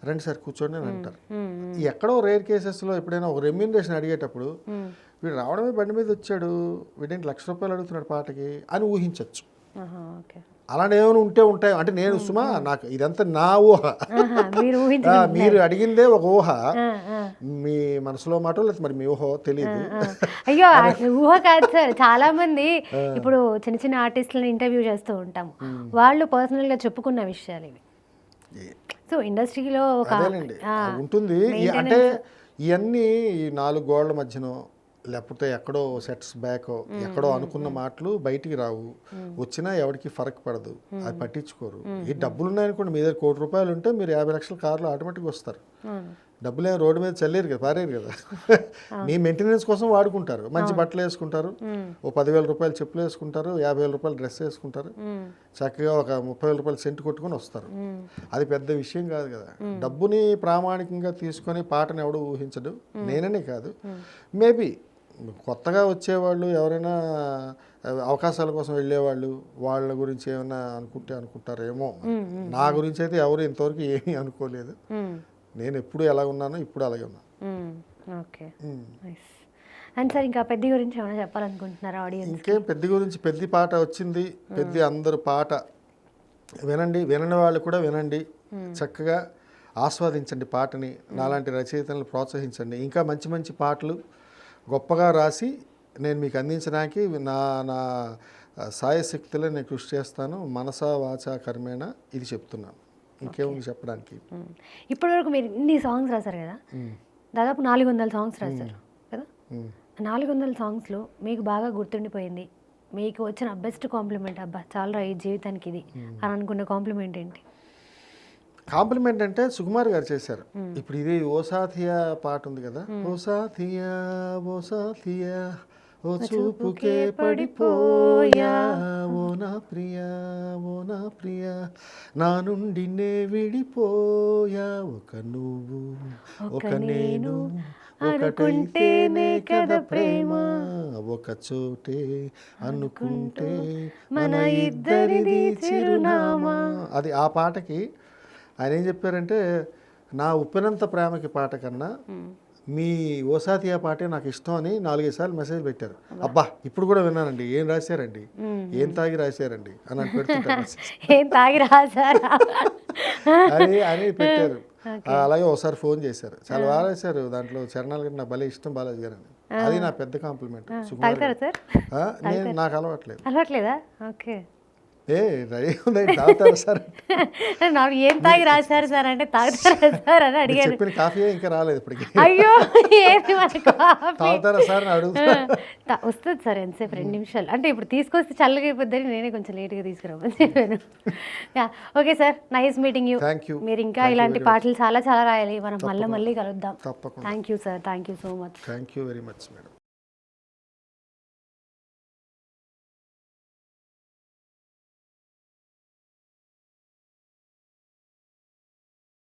రండి సార్ కూర్చోండి అని అంటారు. ఎక్కడో రేర్ కేసెస్లో ఎప్పుడైనా ఒక రెమ్యూనరేషన్ అడిగేటప్పుడు వీడు రావడమే బండి మీద వచ్చాడు, వీడేంటి ₹1,00,000 అడుగుతున్నాడు పాటకి అని ఊహించవచ్చు. అలానే ఏమైనా ఉంటాయి అంటే నేను సుమా నాకు ఇదంతా నా ఊహ, మీరు అడిగిందే ఒక ఊహ, మీ మనసులో మాట లేకపోతే మరి మీ ఊహ తెలియదు. అయ్యో ఊహ కాదు సార్, చాలా మంది ఇప్పుడు చిన్న చిన్న ఆర్టిస్టులను ఇంటర్వ్యూ చేస్తూ ఉంటాము, వాళ్ళు పర్సనల్గా చెప్పుకున్న విషయాలు ఇవి. సో ఇండస్ట్రీలో ఉంటుంది అంటే ఇవన్నీ ఈ 4 గోడల మధ్యనో లేకపోతే ఎక్కడో సెట్స్ బ్యాక్ ఎక్కడో అనుకున్న మాటలు బయటికి రావు, వచ్చినా ఎవరికి ఫరక్ పడదు, అది పట్టించుకోరు. ఈ డబ్బులు ఉన్నాయనుకోండి, మీ దగ్గర ₹1,00,00,000 ఉంటే మీరు 50 లక్షల కార్లు ఆటోమేటిక్గా వస్తారు. డబ్బులు ఏం రోడ్డు మీద చల్లేరు కదా, పారేరు కదా. మీ మెయింటెనెన్స్ కోసం వాడుకుంటారు, మంచి బట్టలు వేసుకుంటారు, ఓ ₹10,000 చెప్పులు వేసుకుంటారు, ₹50,000 డ్రెస్ వేసుకుంటారు, చక్కగా ఒక ₹30,000 సెంటు కొట్టుకొని వస్తారు. అది పెద్ద విషయం కాదు కదా. డబ్బుని ప్రామాణికంగా తీసుకొని పాటను ఎవడో ఊహించడు, నేననే కాదు. మేబీ కొత్తగా వచ్చేవాళ్ళు ఎవరైనా అవకాశాల కోసం వెళ్ళేవాళ్ళు వాళ్ళ గురించి ఏమైనా అనుకుంటారేమో. నా గురించి అయితే ఎవరు ఇంతవరకు ఏమీ అనుకోలేదు. నేను ఎప్పుడు ఎలా ఉన్నానో ఇప్పుడు అలాగే ఉన్నాను. ఓకే, అండ్ సార్ ఇంకా పెద్ద గురించి ఏమైనా చెప్పాలనుకుంటున్నారా ఆడియన్స్? ఇంకేం పెద్ద గురించి, పెద్ద పాట వచ్చింది, పెద్ద అందరు పాట వినండి, వినని వాళ్ళు కూడా వినండి, చక్కగా ఆస్వాదించండి పాటని, నాలాంటి రచయితలను ప్రోత్సహించండి, ఇంకా మంచి మంచి పాటలు గొప్పగా రాసి నేను మీకు అందించడానికి నా సాయశక్తిలో నేను కృషి చేస్తాను. మనసా వాచా కర్మేణ ఇది చెప్తున్నాను, ఇంకేముంది చెప్పడానికి. ఇప్పటివరకు మీరు ఇన్ని సాంగ్స్ రాశారు కదా, దాదాపు 400 సాంగ్స్ రాశారు కదా. 400 సాంగ్స్లో మీకు బాగా గుర్తుండిపోయింది, మీకు వచ్చిన బెస్ట్ కాంప్లిమెంట్, అబ్బా చాలా ఈ జీవితానికి ఇది అని అనుకున్న కాంప్లిమెంట్ ఏంటి? కాంప్లిమెంట్ అంటే సుకుమార్ గారు చేశారు. ఇప్పుడు ఇది ఓ సాథియా పాట ఉంది కదా, ఓ సాథియా ఓ సాథియా ఓ చూపుకే పడిపోయా, ఓ నా ప్రియా ఓ నా ప్రియా నా నుండి నే విడిపోయా, ఒక నువ్వు ఒక నేను ఒకటైతేనే కదా ప్రేమ, ఒక చోటే అనుకుంటే మన ఇద్దరిది చిరునామా. అది ఆ పాటకి ఆయన ఏం చెప్పారంటే, నా ఉప్పెనంత ప్రేమకి పాట కన్నా మీ ఓసాతియా పాటే నాకు ఇష్టం అని 4-5 సార్లు మెసేజ్ పెట్టారు. అబ్బా ఇప్పుడు కూడా విన్నానండి, ఏం రాశారండి, ఏం తాగి రాశారండి అని అని పెడుతుంటారు, ఏం తాగి రాశారా అని పెట్టారు. అలాగే ఒకసారి ఫోన్ చేశారు, చాలా బాగా రాశారు, దాంట్లో చరణాలు కంటే నాకు భలే ఇష్టం బాలాజీ గారు అని. అది నా పెద్ద కాంప్లిమెంట్. నాకు అలవాట్లేదు. అలవాట్లేదా? ఓకే. ఏ రెడీ ఉంది తాగుతారా సార్ నాకు ఏం తాగి రాశారు సార్ అంటే తాగుతారా సార్ అని అడిగాను. చెప్పిన కాఫీ ఇంకా రాలేదు ఇప్పటికి. అయ్యో ఏమి మనకు తాగుతారా సార్ అని అడుగుతా. వస్తుంది సార్ ఎంతసేపు 2 నిమిషాలు అంటే ఇప్పుడు తీసుకొస్తే చల్లగా అయిపోద్దని నేనే కొంచెం లేట్గా తీసుకురామని చెప్పాను. Okay sir, nice meeting you. Thank you. మీరు ఇంకా ఇలాంటి పాటలు చాలా చాలా రాయాలి, మనం మళ్ళీ కలుద్దాం. తప్పకుండా. Thank you sir, thank you so much. Thank you very much madam.